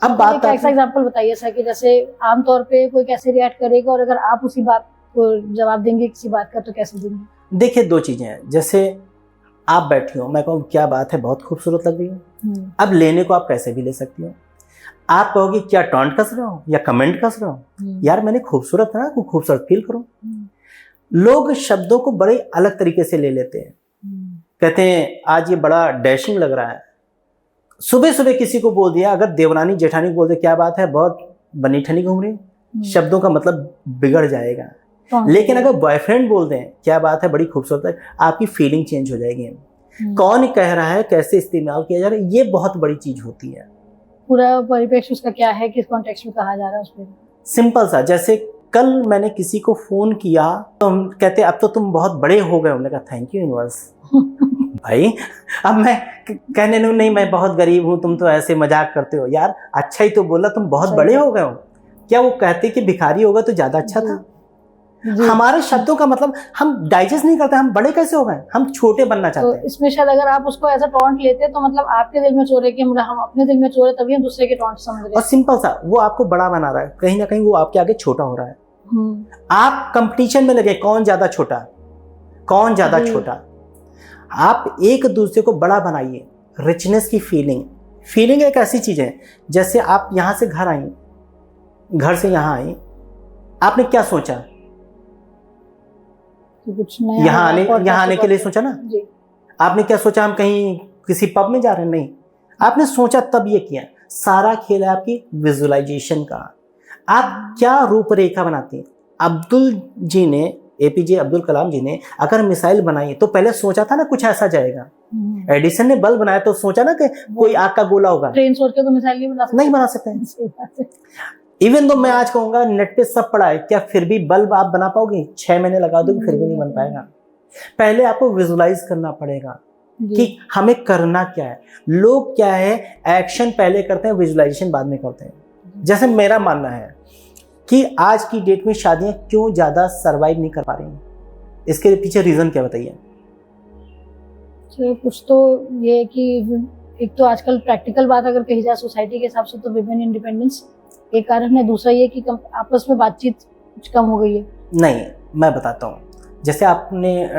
अब बात
एक एग्जांपल बताइए सर कि जैसे आमतौर पे कोई कैसे रिएक्ट करेगा, और अगर आप उसी बात को जवाब देंगे किसी बात का तो कैसे देंगे?
देखिए दो चीजें हैं, जैसे आप बैठी हो, मैं कहूँ क्या बात है बहुत खूबसूरत लग रही है, अब लेने को आप कैसे भी ले सकती हो। आप कहोगे क्या टॉन्ट कस रहे हो या कमेंट कस रहे हो, यार मैंने खूबसूरत है ना, खूबसूरत फील करो। लोग शब्दों को बड़े अलग तरीके से ले लेते हैं, कहते हैं आज ये बड़ा डैशिंग लग रहा है। सुबह सुबह किसी को बोल दिया, अगर देवरानी जेठानी को बोल दे क्या बात है बहुत बनी ठनी घूम रही, शब्दों का मतलब बिगड़ जाएगा। लेकिन अगर बॉयफ्रेंड बोल दें क्या बात है बड़ी खूबसूरत है, आपकी फीलिंग चेंज हो जाएगी। कौन कह रहा है, कैसे इस्तेमाल किया जा रहा है, ये बहुत बड़ी चीज होती है।
पूरा परिप्रेक्ष्य उसका क्या है, किस कॉन्टेक्स्ट में कहा जा रहा है उसमें। सिंपल
सा, जैसे कल मैंने किसी को फोन किया तो हम कहते अब तो तुम बहुत बड़े हो गए। उन्होंने कहा थैंक यू यूनिवर्स। भाई अब मैं कहने नहीं मैं बहुत गरीब हूँ, तुम तो ऐसे मजाक करते हो। यार अच्छा ही तो बोला, तुम बहुत बड़े हो गए हो। क्या वो कहते कि भिखारी होगा तो ज्यादा अच्छा था? हमारे शब्दों का मतलब हम डाइजेस्ट नहीं करते, हम बड़े कैसे हो गए, हम छोटे बनना चाहते हैं।
इसमें शायद अगर आप उसको ऐसा टॉन्ट लेते तो मतलब आपके दिल में चोर है कि हम अपने दिल में चोर है, तभी हम दूसरे के टॉन्ट समझ रहे हैं।
और सिंपल सा, वो आपको बड़ा बना रहा है, कहीं ना कहीं वो आपके आगे छोटा हो रहा है। आप कंपटीशन में लगे कौन ज्यादा छोटा, कौन ज्यादा छोटा। आप एक दूसरे को बड़ा बनाइए। रिचनेस की फीलिंग एक ऐसी चीज है, जैसे आप यहां से घर आई, घर से यहां आई, आपने क्या सोचा, यहाँ आने के लिए सोचा ना जी। आपने क्या सोचा, हम कहीं किसी पब में जा रहे हैं? नहीं, आपने सोचा तब ये किया। सारा खेल है आपकी विजुअलाइजेशन का। आप क्या रूपरेखा बनाते हैं। अब्दुल जी ने, एपीजे अब्दुल कलाम जी ने अगर मिसाइल बनाई तो पहले सोचा था ना कुछ ऐसा जाएगा। एडिसन ने बल्ब बनाया तो सोचा ना कि कोई आग का गोला होगा।
ट्रेन सोच के तो मिसाइल नहीं
बना सकते। इवन तो मैं आज कहूंगा नेट पे सब पड़ा है, क्या फिर भी बल्ब आप बना पाओगे? 6 महीने लगा दोगे फिर भी नहीं बन पाएगा। पहले आपको विजुलाइज करना पड़ेगा कि हमें करना क्या है। लोग क्या है, एक्शन पहले करते हैं, विजुलाइजेशन बाद में करते हैं। जैसे मेरा मानना है कि आज की डेट में शादियां क्यों ज्यादा सरवाइव नहीं कर पा रही हैं, इसके पीछे रीजन क्या बताइए?
कुछ तो ये है कि एक तो आजकल प्रैक्टिकल बात अगर कही जाए सोसाइटी के हिसाब से तो विमेन इंडिपेंडेंस एक कारण है। दूसरा ये कि आपस में बातचीत कुछ कम हो गई है।
नहीं, मैं बताता हूँ। जैसे आपने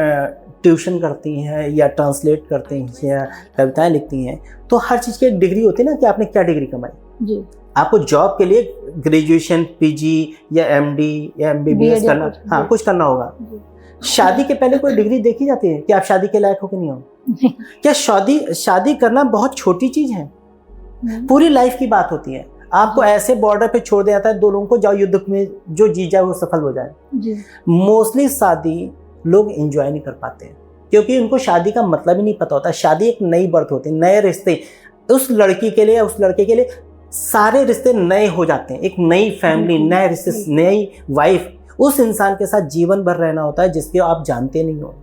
ट्यूशन करती हैं या ट्रांसलेट करती हैं या कविताएं लिखती हैं, तो हर चीज़ की एक डिग्री होती है ना कि आपने क्या डिग्री कमाई जी। आपको जॉब के लिए ग्रेजुएशन, पीजी या एमडी या एमबीबीएस करना, हाँ कुछ करना होगा। शादी के पहले कोई डिग्री देखी जाती है कि आप शादी के लायक हो कि नहीं हो? क्या शादी करना बहुत छोटी चीज है? पूरी लाइफ की बात होती है। आपको ऐसे बॉर्डर पे छोड़ दिया जाता है, दो लोगों को जाओ युद्ध में, जो जीत जाए वो सफल हो जाए। मोस्टली शादी लोग एंजॉय नहीं कर पाते क्योंकि उनको शादी का मतलब ही नहीं पता होता। शादी एक नई बर्थ होती है, नए रिश्ते। उस लड़की के लिए, उस लड़के के लिए सारे रिश्ते नए हो जाते हैं। एक नई फैमिली, नए रिश्ते, नई वाइफ। उस इंसान के साथ जीवन भर रहना होता है जिसके आप जानते नहीं हो।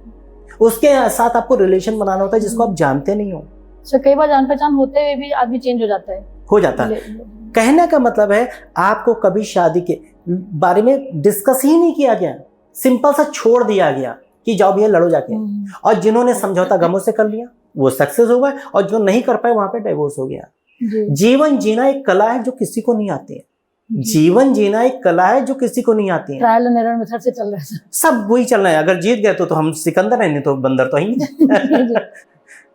उसके साथ आपको रिलेशन बनाना होता है जिसको आप जानते नहीं हो।
सो कई बार जान पहचान होते हुए भी आदमी चेंज हो जाता है।
हो जाता है। कहने का मतलब है आपको कभी शादी के बारे में डिस्कस ही नहीं किया गया, सिंपल सा छोड़ दिया गया कि जाओ भैया लड़ो जाके। और जिन्होंने समझौता गमों से कर लिया वो सक्सेस हो गए, और जो नहीं कर पाए वहां पे डिवोर्स हो गया। जीवन जीना एक कला है जो किसी को नहीं आती है। जीवन जीना एक कला है जो किसी को नहीं आती है।
ट्रायल एंड एरर मेथड से चल रहा है
सब वही चल रहा है। अगर जीत गए तो हम सिकंदर हैं, नहीं तो बंदर तो ही नहीं।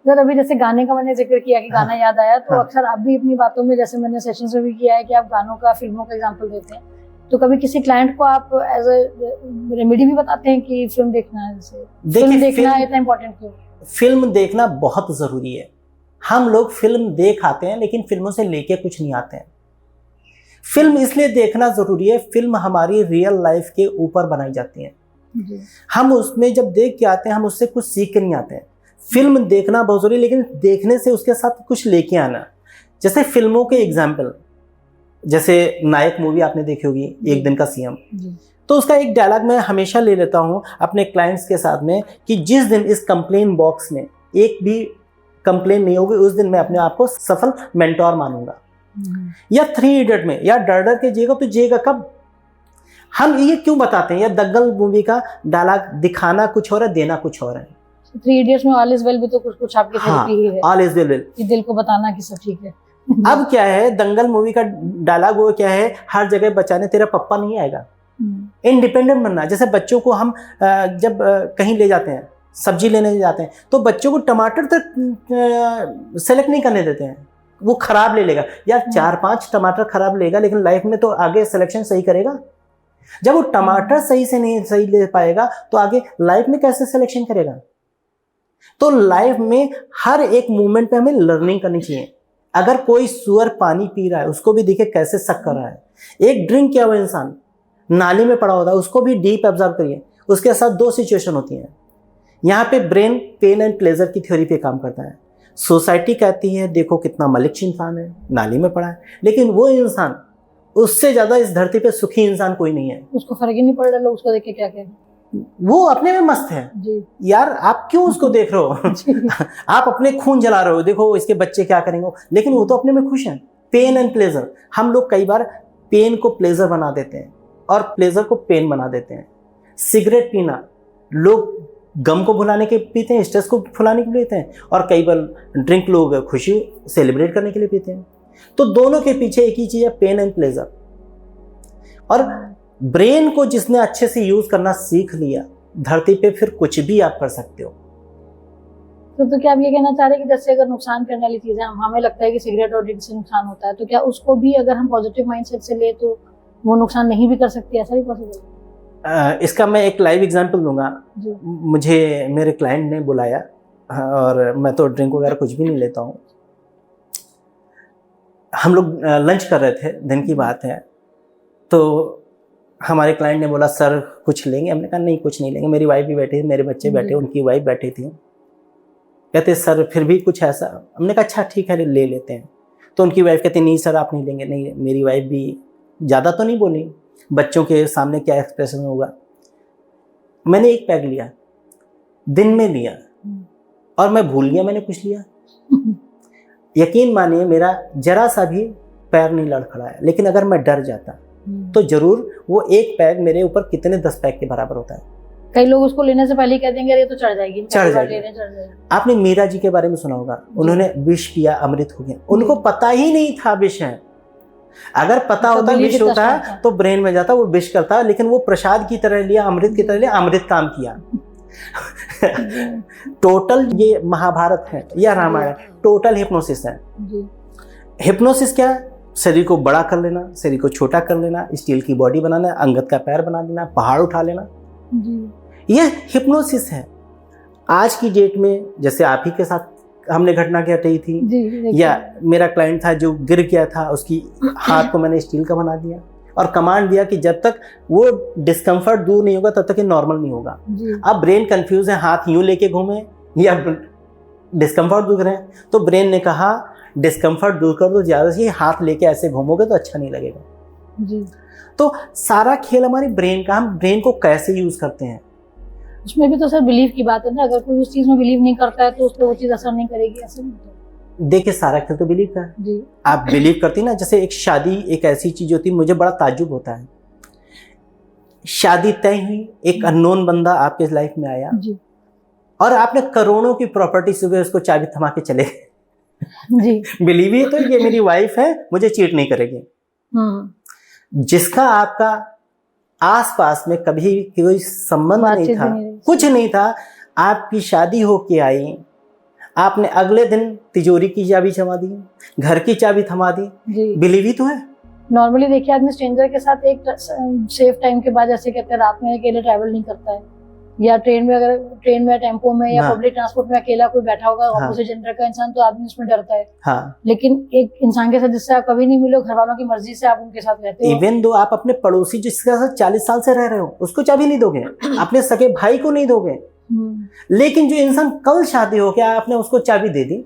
सर अभी जैसे गाने का मैंने जिक्र किया कि गाना याद आया, तो अक्सर आप भी अपनी बातों में, जैसे मैंने सेशंस में भी किया है कि आप गानों का, फिल्मों का एग्जांपल देते हैं, तो कभी किसी क्लाइंट को आप एज ए रेमेडी भी बताते हैं कि फिल्म देखना है, जैसे फिल्म देखना इतना इम्पोर्टेंट क्यों?
फिल्म देखना बहुत जरूरी है। हम लोग फिल्म देख आते हैं लेकिन फिल्मों से लेके कुछ नहीं आते हैं। फिल्म इसलिए देखना जरूरी है, फिल्म हमारी रियल लाइफ के ऊपर बनाई जाती है। हम उसमें जब देख के आते हैं हम उससे कुछ सीख के नहीं आते हैं। फिल्म देखना बहुत जरूरी है, लेकिन देखने से उसके साथ कुछ लेके आना। जैसे फिल्मों के एग्जाम्पल, जैसे नायक मूवी आपने देखी होगी, एक दिन का सीएम, तो उसका एक डायलॉग मैं हमेशा ले लेता हूं अपने क्लाइंट्स के साथ में कि जिस दिन इस कंप्लेन बॉक्स में एक भी कंप्लेन नहीं होगी उस दिन मैं अपने आप को सफल मेंटोर मानूंगा। या 3 इडियट में, या डर डर के जिएगा तो जिएगा कब। हम ये क्यों बताते हैं? या दंगल मूवी का डायलॉग दिखाना कुछ और है, देना कुछ और है।
3 इडियट्स में ऑल इज वेल भी तो कुछ आपकी थेरेपी ही है।
ऑल इज वेल
कि दिल को बताना कि सब ठीक है।
अब क्या है, दंगल मूवी का डायलॉग वो क्या है, हर जगह बचाने तेरा पप्पा नहीं आएगा। इंडिपेंडेंट बनना। जैसे बच्चों को हम जब कहीं ले जाते हैं, सब्जी लेने जाते हैं, तो बच्चों को टमाटर तक सेलेक्ट नहीं करने देते हैं, वो खराब ले लेगा। यार 4-5 टमाटर खराब लेगा लेकिन लाइफ में तो आगे सिलेक्शन सही करेगा। जब वो टमाटर सही ले पाएगा तो आगे लाइफ में कैसे सिलेक्शन करेगा? तो लाइफ में हर एक मोमेंट पे हमें लर्निंग करनी चाहिए। अगर कोई सुअर पानी पी रहा है उसको भी देखे कैसे सक कर रहा है। एक ड्रिंक किया हुआ इंसान नाली में पड़ा होता है, उसको भी डीप ऑब्जर्व करिए। उसके साथ 2 सिचुएशन होती हैं। यहाँ पे ब्रेन पेन एंड प्लेजर की थ्योरी पे काम करता है। सोसाइटी कहती है देखो कितना मलिक्ष इंसान है, नाली में पड़ा है, लेकिन वो इंसान, उससे ज्यादा इस धरती पे सुखी इंसान कोई नहीं है।
उसको फर्क ही नहीं पड़ रहा लोग उसको देख के क्या कहें।
वो अपने में मस्त है जी। यार आप क्यों उसको देख रहे हो? आप अपने खून जला रहे हो, देखो इसके बच्चे क्या करेंगे, लेकिन वो तो अपने में खुश है। पेन एंड प्लेजर, हम लोग कई बार पेन को प्लेजर बना देते हैं और प्लेजर को पेन बना देते हैं। सिगरेट पीना, लोग गम को भुलाने के पीते हैं, स्ट्रेस को भुलाने के लिए पीते हैं, और कई बार ड्रिंक लोग खुशी सेलिब्रेट करने के लिए पीते हैं। तो दोनों के पीछे एक ही चीज है, पेन एंड प्लेजर। और ब्रेन को जिसने अच्छे से यूज करना सीख लिया, धरती पे फिर कुछ भी आप कर सकते हो।
तो क्या आप ये कहना चाह रहे हैं कि जैसे अगर नुकसान करने वाली चीजें, हमें लगता है कि सिगरेट और ड्रिंक से नुकसान होता है, तो क्या उसको भी अगर हम पॉजिटिव माइंडसेट से ले तो वो नुकसान नहीं भी कर सकती? ऐसा भी पॉसिबल?
इसका मैं एक लाइव एग्जांपल दूंगा। मुझे मेरे क्लाइंट ने बुलाया, और मैं तो ड्रिंक वगैरह कुछ भी नहीं लेता हूँ। हम लोग लंच कर रहे थे, दिन की बात है, तो हमारे क्लाइंट ने बोला सर कुछ लेंगे? हमने कहा नहीं कुछ नहीं लेंगे। मेरी वाइफ भी बैठी थी, मेरे बच्चे बैठे, उनकी वाइफ बैठी थी। कहते सर फिर भी कुछ ऐसा। हमने कहा अच्छा ठीक है ले लेते हैं। तो उनकी वाइफ कहती नहीं सर आप नहीं लेंगे। नहीं, मेरी वाइफ भी ज़्यादा तो नहीं बोली, बच्चों के सामने क्या एक्सप्रेशन होगा। मैंने एक पैग लिया, दिन में लिया, और मैं भूल गया मैंने कुछ लिया। यकीन मानिए मेरा जरा सा भी पैर नहीं लड़खड़ाया। लेकिन अगर मैं डर जाता तो जरूर वो एक पैग मेरे ऊपर कितने 10 पैग के बराबर होता है।
कई लोग उसको लेने से पहले ही कह देंगे अरे ये तो चढ़ जाएगी,
चढ़ जाएगी। आपने मीरा जी के बारे में सुना होगा, उन्होंने विष पिया अमृत हो गया। उनको पता ही नहीं था विष है। अगर पता होता विष होता है तो ब्रेन में जाता, वो विष करता, लेकिन वो प्रसाद की तरह लिया, अमृत की तरह लिया, अमृत काम किया। टोटल ये महाभारत है या रामायण, टोटल हिप्नोसिस है। हिप्नोसिस क्या है? शरीर को बड़ा कर लेना, शरीर को छोटा कर लेना, स्टील की बॉडी बनाना, अंगद का पैर बना देना, पहाड़ उठा लेना, यह हिप्नोसिस है। आज की डेट में जैसे आप ही के साथ हमने घटना घटी थी, या मेरा क्लाइंट था जो गिर गया था, उसकी हाथ को मैंने स्टील का बना दिया और कमांड दिया कि जब तक वो डिस्कम्फर्ट दूर नहीं होगा तब तक ये नॉर्मल नहीं होगा। अब ब्रेन कंफ्यूज है, हाथ यूं लेके घूमे या डिस्कम्फर्ट दूर है, तो ब्रेन ने कहा डिस्कम्फर्ट दूर कर दो, ज्यादा से हाथ लेके ऐसे घूमोगे तो अच्छा नहीं लगेगा जी। तो सारा खेल हमारे ब्रेन का, हम ब्रेन को कैसे यूज करते हैं।
उसमें भी तो सर बिलीव की बात है ना, अगर कोई उस चीज में बिलीव नहीं करता है तो उस पर वो चीज असर नहीं करेगी, ऐसा नहीं होता।
देखिए सारा खेल तो बिलीव का है।
जी
आप बिलीव करती ना, जैसे एक शादी एक ऐसी चीज होती है, मुझे बड़ा ताज्जुब होता है, शादी तय हुई, एक अननोन बंदा आपके लाइफ में आया
जी
और आपने करोड़ों की प्रॉपर्टी सुबह उसको चाबी थमा के चले गए।
जी
बिलीव ही तो ये मेरी वाइफ है, मुझे चीट नहीं करेगी। जिसका आपका आसपास में कभी कोई संबंध नहीं
बातचीत
था,
भी नहीं रही।
कुछ नहीं था, आपकी शादी होके आई, आपने अगले दिन तिजोरी की चाबी थमा दी, घर की चाबी थमा दी।
जी
बिलीव ही तो है।
नॉर्मली देखिए आदमी स्ट्रेंजर के साथ एक सेफ टाइम के बाद, जैसे कहते हैं रात में अकेले ट्रैवल नहीं करता है, या ट्रेन में, अगर ट्रेन में टेम्पो में या
हाँ।
पब्लिक ट्रांसपोर्ट में अकेला कोई बैठा होगा
हाँ।
ऑपोजिट जेंडर का इंसान, तो आदमी उसमें डरता है।
हाँ,
लेकिन एक इंसान के साथ जिससे आप कभी नहीं मिलो, घर वालों की मर्जी से आप उनके साथ रहते हो।
इवन दो आप अपने पड़ोसी जिसके साथ 40 साल से रह रहे हो उसको चाबी नहीं दोगे, अपने सगे भाई को नहीं दोगे, लेकिन जो इंसान कल शादी हो गया आपने उसको चाबी दे दी,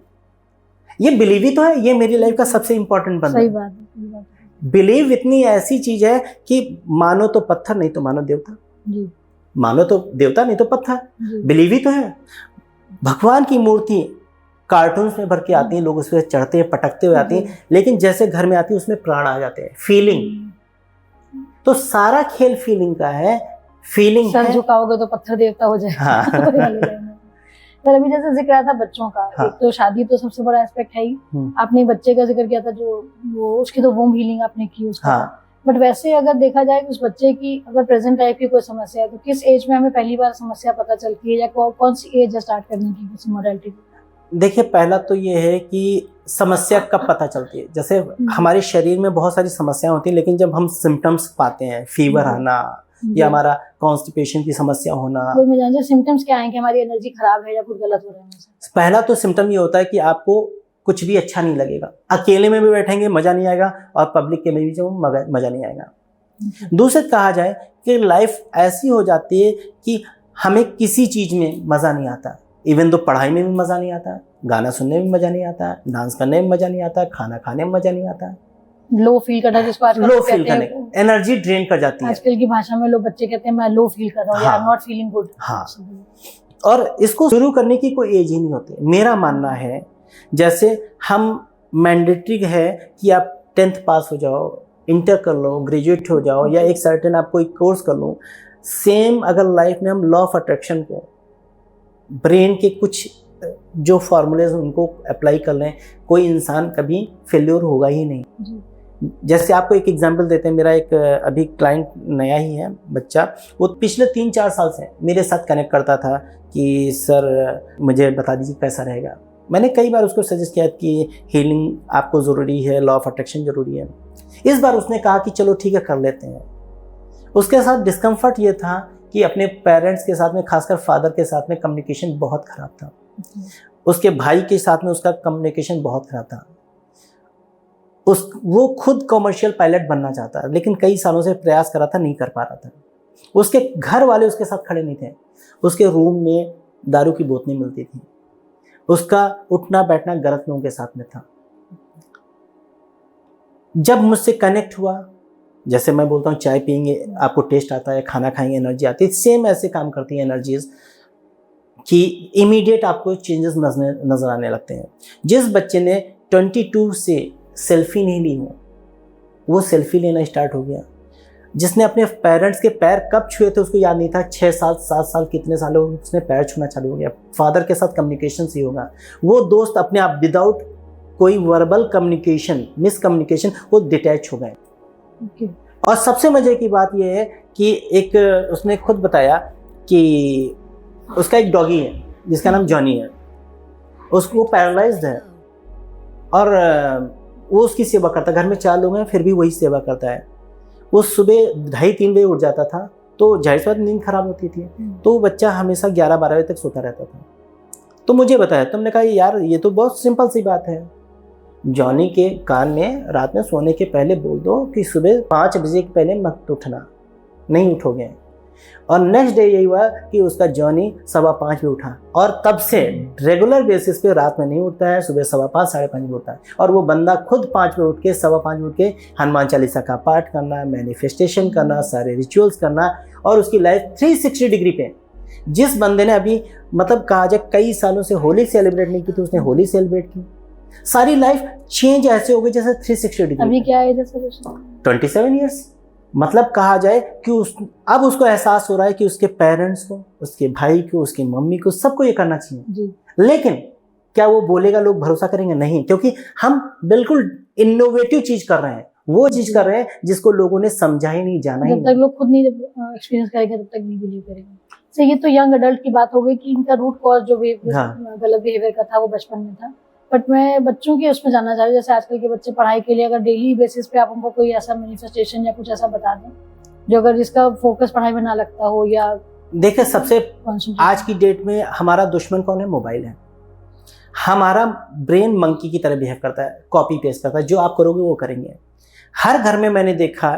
ये बिलीव ही तो है। ये मेरी लाइफ का सबसे इंपॉर्टेंट बंदा
सही
है।
बात है, सही बात है।
बिलीव इतनी ऐसी चीज है कि मानो तो पत्थर, नहीं तो मानो देवता,
जी
मानो तो देवता नहीं तो पत्थर।
जी
बिलीव ही तो है। भगवान की मूर्ति कार्टून्स में भर के आती हैं, लोग उस पर चढ़ते हैं, पटकते हुए आती हैं, लेकिन जैसे घर में आती है उसमें प्राण आ जाते हैं, फीलिंग। तो सारा खेल फीलिंग का है, फीलिंग
सर
है।
झुकाओगे तो पत्थर देवता हो जाएगा।
हाँ।
सर अभी जैसे जिक्र आया था बच्चों का,
हाँ।
एक तो शादी तो सबसे बड़ा एस्पेक्ट है ही। आपने बच्चे का जिक्र किया था, जो वो उसकी तो वोम हीलिंग आपने की उसका।
हाँ।
बट वैसे अगर देखा जाए उस बच्चे की अगर प्रेजेंट लाइफ की कोई समस्या है, तो किस एज में हमें पहली बार समस्या पता चलती है, या कौन सी एज है स्टार्ट करने की किसी मोडालिटी की?
देखिए पहला तो ये है कि समस्या कब पता चलती है। जैसे हमारे शरीर में बहुत सारी समस्याएं होती हैं, लेकिन जब हम सिम्टम्स पाते हैं, फीवर आना या हमारा कॉन्स्टिपेशन की समस्या होना,
कोई मैं जानती हूँ सिम्टम्स क्या है कि हमारी एनर्जी खराब है या कुछ गलत हो रहा है।
पहला तो सिम्टम ये होता है कि आपको कुछ भी अच्छा नहीं लगेगा, अकेले में भी बैठेंगे मजा नहीं आएगा और पब्लिक के में भी जो मजा नहीं आएगा। दूसरे कहा जाए कि लाइफ ऐसी हो जाती है कि हमें किसी चीज में मजा नहीं आता, इवन तो पढ़ाई में भी मजा नहीं आता, गाना सुनने में मजा नहीं आता, डांस करने में मजा नहीं आता, खाना खाने में मजा नहीं आता,
लो फील करना, जिसको आजकल
लो फील करने, एनर्जी ड्रेन कर जाती है।
आजकल की भाषा में लोग बच्चे कहते हैं मैं लो फील कर रहा हूँ, या I am not feeling good.
हाँ, और इसको शुरू करने की कोई एज ही नहीं होती। मेरा मानना है जैसे हम मैंडेटरी है कि आप 10th पास हो जाओ, इंटर कर लो, ग्रेजुएट हो जाओ, या एक सर्टेन आप कोई कोर्स कर लो। सेम अगर लाइफ में हम लॉ ऑफ अट्रैक्शन को, ब्रेन के कुछ जो फॉर्मूलेज उनको अप्लाई कर लें, कोई इंसान कभी फेल्योर होगा ही नहीं। जैसे आपको एक एग्जांपल देते हैं, मेरा एक अभी क्लाइंट नया ही है बच्चा, वो पिछले 3-4 साल से मेरे साथ कनेक्ट करता था कि सर मुझे बता दीजिए कैसा रहेगा। मैंने कई बार उसको सजेस्ट किया कि हीलिंग आपको ज़रूरी है, लॉ ऑफ अट्रैक्शन ज़रूरी है। इस बार उसने कहा कि चलो ठीक है कर लेते हैं। उसके साथ डिस्कम्फर्ट ये था कि अपने पेरेंट्स के साथ में, खासकर फादर के साथ में कम्युनिकेशन बहुत ख़राब था। उसके भाई के साथ में उसका कम्युनिकेशन बहुत ख़राब था। वो खुद कमर्शियल पायलट बनना चाहता, लेकिन कई सालों से प्रयास करा था, नहीं कर पा रहा था। उसके घर वाले उसके साथ खड़े नहीं थे। उसके रूम में दारू की बोतलें मिलती थी, उसका उठना बैठना गलत लोगों के साथ में था। जब मुझसे कनेक्ट हुआ, जैसे मैं बोलता हूँ चाय पियेंगे आपको टेस्ट आता है, खाना खाएंगे एनर्जी आती है, सेम ऐसे काम करती है एनर्जीज कि इमीडिएट आपको चेंजेस नजर आने लगते हैं। जिस बच्चे ने 22 से सेल्फी नहीं ली हो, वो सेल्फी लेना स्टार्ट हो गया। जिसने अपने पेरेंट्स के पैर कब छुए थे उसको याद नहीं था, 6 साल 7 साल कितने सालों उसने पैर छूना चालू हो गया। फादर के साथ कम्युनिकेशन से होगा। वो दोस्त अपने आप विदाउट कोई वर्बल कम्युनिकेशन, मिसकम्युनिकेशन, वो डिटैच हो गए। और सबसे मजे की बात यह है कि एक उसने खुद बताया कि उसका एक डॉगी है जिसका नाम जॉनी है, उसको पैरालाइज्ड है और वो उसकी सेवा करता है। घर में 4 लोग हैं फिर भी वही सेवा करता है। वो सुबह 2:30-3 बजे उठ जाता था, तो जाहिर सी बात नींद खराब होती थी, तो वो बच्चा हमेशा 11-12 बजे तक सोता रहता था। तो मुझे बताया, तुमने कहा यार ये तो बहुत सिंपल सी बात है, जॉनी के कान में रात में सोने के पहले बोल दो कि सुबह 5 बजे के पहले मत उठना, नहीं उठोगे। और नेक्स्ट डे यही हुआ कि उसका जॉनी 5:15 बजे उठा, और तब से रेगुलर बेसिस पे रात में नहीं उठता है, सुबह 5:15 5:30 बजे उठता है। और वो बंदा खुद 5 बजे उठ के 5:15 बजे उठ के हनुमान चालीसा का पाठ करना, मैनिफेस्टेशन करना, सारे रिचुअल्स करना, और उसकी लाइफ 360 डिग्री पे। जिस बंदे ने अभी मतलब कहा जाए कई सालों से होली सेलिब्रेट नहीं की थी, उसने होली सेलिब्रेट की। सारी लाइफ चेंज ऐसे हो गई जैसे 360 डिग्री।
अभी क्या एज है सर उसका?
27 ईयर्स। मतलब कहा जाए कि अब उसको एहसास हो रहा है कि उसके पेरेंट्स को, उसके भाई को, उसकी मम्मी को, सबको ये करना चाहिए
जी।
लेकिन क्या वो बोलेगा, लोग भरोसा करेंगे? नहीं, क्योंकि हम बिल्कुल इनोवेटिव चीज कर रहे हैं, वो चीज कर रहे हैं जिसको लोगों ने समझा ही नहीं, जाना ही
जब तक लोग खुद नहीं एक्सपीरियंस करेंगे तब तक नहीं बिलीव करेंगे। तो ये तो यंग अडल्ट की बात हो गई कि इनका रूट कॉज जो भी गलत बिहेवियर का था वो बचपन में था। बट मैं बच्चों के उसमें जानना चाह रही हूँ, जैसे आजकल के बच्चे पढ़ाई के लिए अगर डेली बेसिस पे आप उनको कोई ऐसा मैनिफेस्टेशन या कुछ ऐसा बता दें जो अगर जिसका फोकस पढ़ाई में ना लगता हो, या
देखिए सबसे आज की डेट में हमारा दुश्मन कौन है? मोबाइल है। हमारा ब्रेन मंकी की तरह बिहेव करता है, कॉपी पेस्ट करता है, जो आप करोगे वो करेंगे। हर घर में मैंने देखा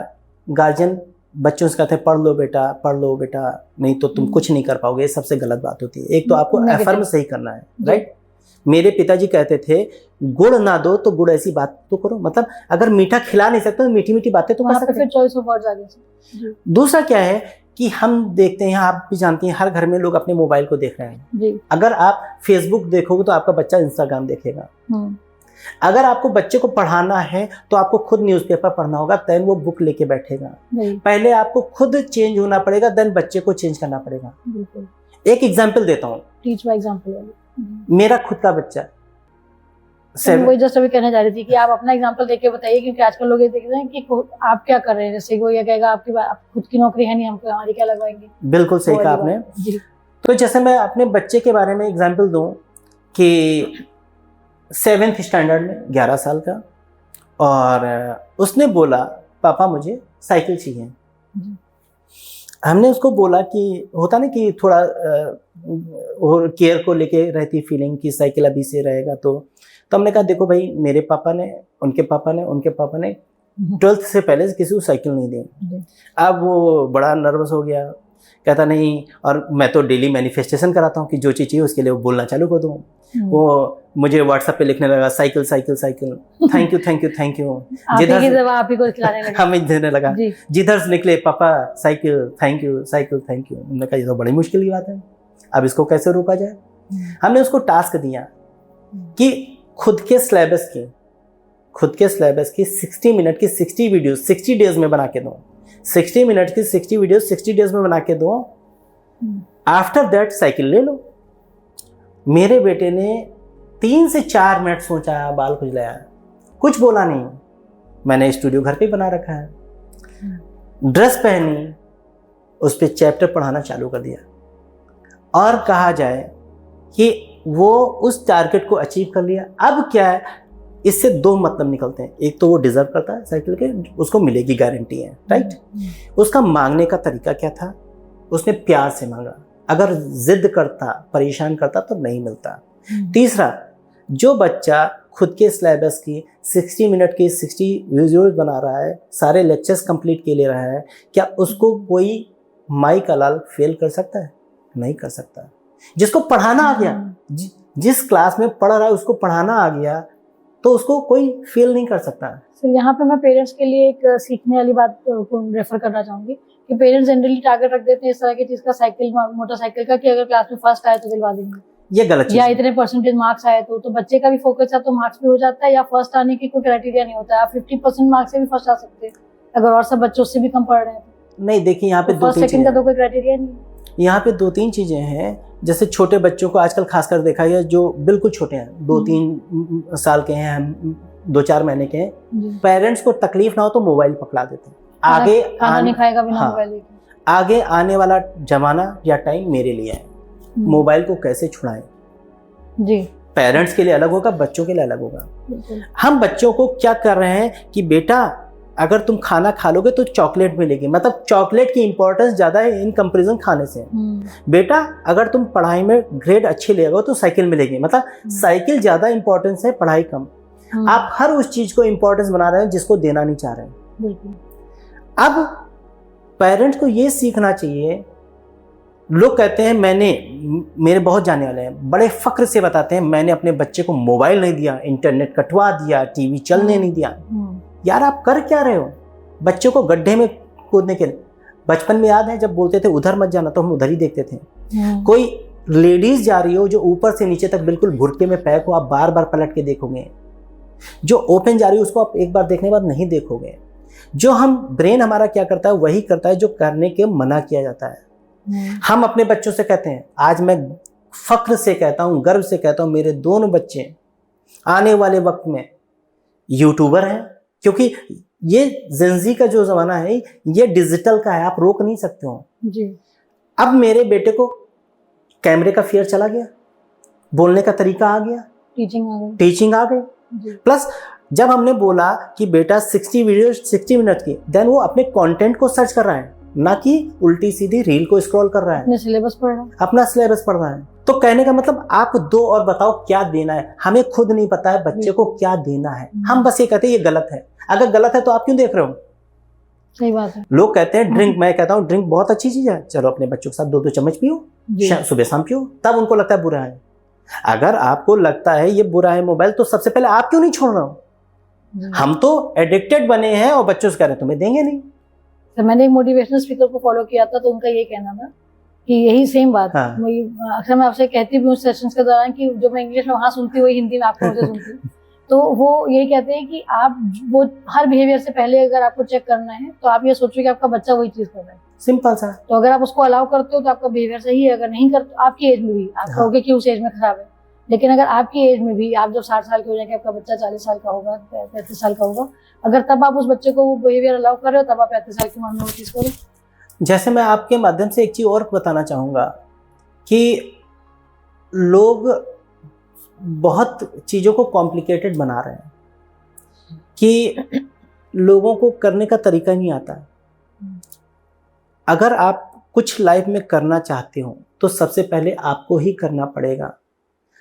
गार्जियन बच्चों से कहते हैं पढ़ लो बेटा, नहीं तो तुम कुछ नहीं कर पाओगे। ये सबसे गलत बात होती है। एक तो आपको एफर्म सही करना है, राइट। मेरे पिताजी कहते थे गुड़ ना दो तो गुड़ ऐसी बात तो करो, मतलब अगर मीठा खिला नहीं सकते तो मीठी मीठी बातें तो कर सकते हैं।
चॉइस ऑफ वर्ड्स आ गए।
दूसरा क्या है कि हम देखते हैं, आप भी जानती हैं, हर घर में लोग अपने मोबाइल को देख रहे हैं
जी।
अगर आप फेसबुक देखोगे तो आपका बच्चा इंस्टाग्राम देखेगा। अगर आपको बच्चे को पढ़ाना है तो आपको खुद न्यूज़पेपर पढ़ना होगा, देन वो बुक लेके बैठेगा। पहले आपको खुद चेंज होना पड़ेगा, देन बच्चे को चेंज करना पड़ेगा। एक एग्जांपल देता हूँ,
टीच बाय एग्जांपल।
मेरा खुद का बच्चा
वही जस्ट अभी कहने जा रही थी कि आप अपना एग्जांपल देके बताइए, क्योंकि आजकल लोग ये देख रहे हैं कि आप क्या कर रहे हैं। जैसे वो ये कहेगा आपकी खुद की नौकरी है नहीं, हमको हमारी क्या लगवाएंगे।
बिल्कुल सही कहा आपने। तो जैसे मैं अपने बच्चे के बारे में एग्जांपल दूं कि 7th स्टैंडर्ड में 11 साल का, और उसने बोला पापा मुझे साइकिल चाहिए। हमने उसको बोला कि होता ना कि थोड़ा और केयर को लेके रहती फीलिंग कि साइकिल अभी से रहेगा, तो हमने कहा देखो भाई, मेरे पापा ने, उनके पापा ने 12th से पहले किसी को साइकिल नहीं दी। अब वो बड़ा नर्वस हो गया, कहता नहीं, और मैं तो डेली मैनिफेस्टेशन कराता हूँ कि जो चीज़ चाहिए उसके लिए वो बोलना चालू कर दूँ। वो मुझे व्हाट्सएप पे लिखने लगा cycle cycle cycle, thank you जिधर हमें देने लगा, जिधर से निकले पापा cycle thank you cycle thank you. हमने कहा ये तो बड़ी मुश्किल की बात है, अब इसको कैसे रोका जाए। हमने उसको टास्क दिया कि खुद के सिलेबस की 60 मिनट की 60 वीडियो 60 डेज में बना के दो। 60 मिनट की 60 वीडियो 60 डेज में बना के दो, आफ्टर दैट साइकिल ले लो। मेरे बेटे ने 3 से 4 मिनट सोचा, बाल खुजलाया, कुछ बोला नहीं। मैंने स्टूडियो घर पे बना रखा है, ड्रेस पहनी, उस पर चैप्टर पढ़ाना चालू कर दिया, और कहा जाए कि वो उस टारगेट को अचीव कर लिया। अब क्या है, इससे 2 मतलब निकलते हैं। एक तो वो डिजर्व करता है साइकिल के, उसको मिलेगी, गारंटी है, राइट। उसका मांगने का तरीका क्या था, उसने प्यार से मांगा। अगर जिद करता, परेशान करता तो नहीं मिलता। तीसरा, जो बच्चा खुद के सिलेबस की 60 मिनट की 60 विजुअल्स बना रहा है, सारे लेक्चर्स कंप्लीट के ले रहा है, क्या उसको कोई माई का लाल फेल कर सकता है? नहीं कर सकता। जिसको पढ़ाना आ गया, जिस क्लास में पढ़ रहा है उसको पढ़ाना आ गया, तो उसको कोई फेल नहीं कर सकता।
सर यहाँ पे मैं पेरेंट्स के लिए एक सीखने वाली बात को रेफर करना चाहूंगी कि पेरेंट्स जनरली टारगेट रख देते हैं इस तरह की चीज का, साइकिल मोटरसाइकिल का, कि अगर क्लास में फर्स्ट आए तो दिलवा देंगे।
ये गलत चीज
या इतने परसेंटेज मार्क्स आए तो बच्चे का भी फोकस है तो मार्क्स भी हो जाता है, या फर्स्ट आने की कोई क्राइटेरिया नहीं होता है। आप 50% मार्क्स से भी फर्स्ट आ सकते हैं अगर और सब बच्चों से भी कम पढ़ रहे हैं।
नहीं, देखिए यहाँ पे
फर्स्ट सेकंड का तो कोई क्राइटेरिया नहीं।
यहाँ पे 2-3 चीजें हैं। जैसे छोटे बच्चों को आजकल खासकर देखा गया, जो बिल्कुल छोटे हैं, 2-3 साल के हैं, 2-4 महीने के हैं, पेरेंट्स को तकलीफ ना हो तो मोबाइल पकड़ा देते हैं। आगे आने वाला जमाना या टाइम मेरे लिए है, मोबाइल को कैसे छुड़ाएं
जी।
पेरेंट्स के लिए अलग होगा, बच्चों के लिए अलग होगा। हम बच्चों को क्या कर रहे हैं कि बेटा अगर तुम खाना खा लोगे तो चॉकलेट मिलेगी, मतलब चॉकलेट की इंपॉर्टेंस ज्यादा है इन कंपैरिजन खाने से। बेटा अगर तुम पढ़ाई में ग्रेड अच्छे ले तो साइकिल मिलेगी, मतलब साइकिल ज्यादा इंपॉर्टेंस है, पढ़ाई कम। आप हर उस चीज को इंपॉर्टेंस बना रहे हैं जिसको देना नहीं चाह रहे हैं। अब पेरेंट्स को ये सीखना चाहिए। लोग कहते हैं, मेरे बहुत जाने वाले हैं, बड़े फक्र से बताते हैं, मैंने अपने बच्चे को मोबाइल नहीं दिया, इंटरनेट कटवा दिया, टीवी चलने नहीं दिया। यार आप कर क्या रहे हो? बच्चों को गड्ढे में कूदने के लिए, बचपन में याद है जब बोलते थे उधर मत जाना, तो हम उधर ही देखते थे। कोई लेडीज जा रही हो जो ऊपर से नीचे तक बिल्कुल भुरके में पैक हो, आप बार बार पलट के देखोगे, जो ओपन जा रही है उसको आप एक बार देखने के बाद नहीं देखोगे। जो हम ब्रेन हमारा क्या करता है वही करता है जो करने के मना किया जाता है। हम अपने बच्चों से कहते हैं, आज मैं फख्र से कहता हूँ, गर्व से कहता हूँ, मेरे दोनों बच्चे आने वाले वक्त में यूट्यूबर हैं, क्योंकि ये जेंजी का जो जमाना है ये डिजिटल का है, आप रोक नहीं सकते हो
जी।
अब मेरे बेटे को कैमरे का फियर चला गया, बोलने का तरीका आ गया, टीचिंग आ गई। प्लस जब हमने बोला कि बेटा 60 वीडियो 60 मिनट की, देन वो अपने कंटेंट को सर्च कर रहा है, ना कि उल्टी सीधी रील को स्क्रॉल कर रहा है,
अपना सिलेबस पढ़ रहा है।
तो कहने का मतलब आप दो और बताओ क्या देना है। हमें खुद नहीं पता है बच्चे को क्या देना है, हम बस ये कहते हैं ये गलत है। अगर गलत है तो आप क्यों देख रहे हो?
सही बात है।
लोग कहते हैं ड्रिंक, मैं कहता हूँ ड्रिंक बहुत अच्छी चीज है, चलो अपने बच्चों के साथ 2-2 चम्मच पियो, सुबह शाम पियो, तब उनको लगता है बुरा है। अगर आपको लगता है ये बुरा है मोबाइल, तो सबसे पहले आप क्यों नहीं छोड़ रहे हो? हम तो एडिक्टेड बने हैं और बच्चों से कह रहे हैं तुम्हें देंगे नहीं।
तो मैंने एक मोटिवेशनल स्पीकर को फॉलो किया था, तो उनका ये कहना था कि यही सेम बात।
हाँ।
अक्सर मैं आपसे कहती भी हूँ सेशंस के दौरान कि जो मैं इंग्लिश में वहाँ सुनती हूँ वही हिंदी में आपको मुझे सुनती हूँ। तो वो यही कहते हैं कि आप वो हर बिहेवियर से पहले अगर आपको चेक करना है तो आप ये सोचो कि आपका बच्चा वही चीज कर रहा है,
सिंपल सा।
तो अगर आप उसको अलाउ करते हो तो आपका बिहेवियर सही है, अगर नहीं करते आपकी एज में भी आप कहोगे कि उस एज में खराब है, लेकिन अगर आपकी एज में भी आप जब 60 साल के हो जाएंगे, आपका बच्चा 40 साल का होगा, 35 साल का होगा, अगर तब आप उस बच्चे को वो बिहेवियर अलाउ कर रहे हो, तब आप 35 साल की उम्र में वो चीज करो।
जैसे मैं आपके माध्यम से एक चीज और बताना चाहूंगा कि लोग बहुत चीजों को कॉम्प्लिकेटेड बना रहे हैं, कि लोगों को करने का तरीका नहीं आता। अगर आप कुछ लाइफ में करना चाहते हो तो सबसे पहले आपको ही करना पड़ेगा,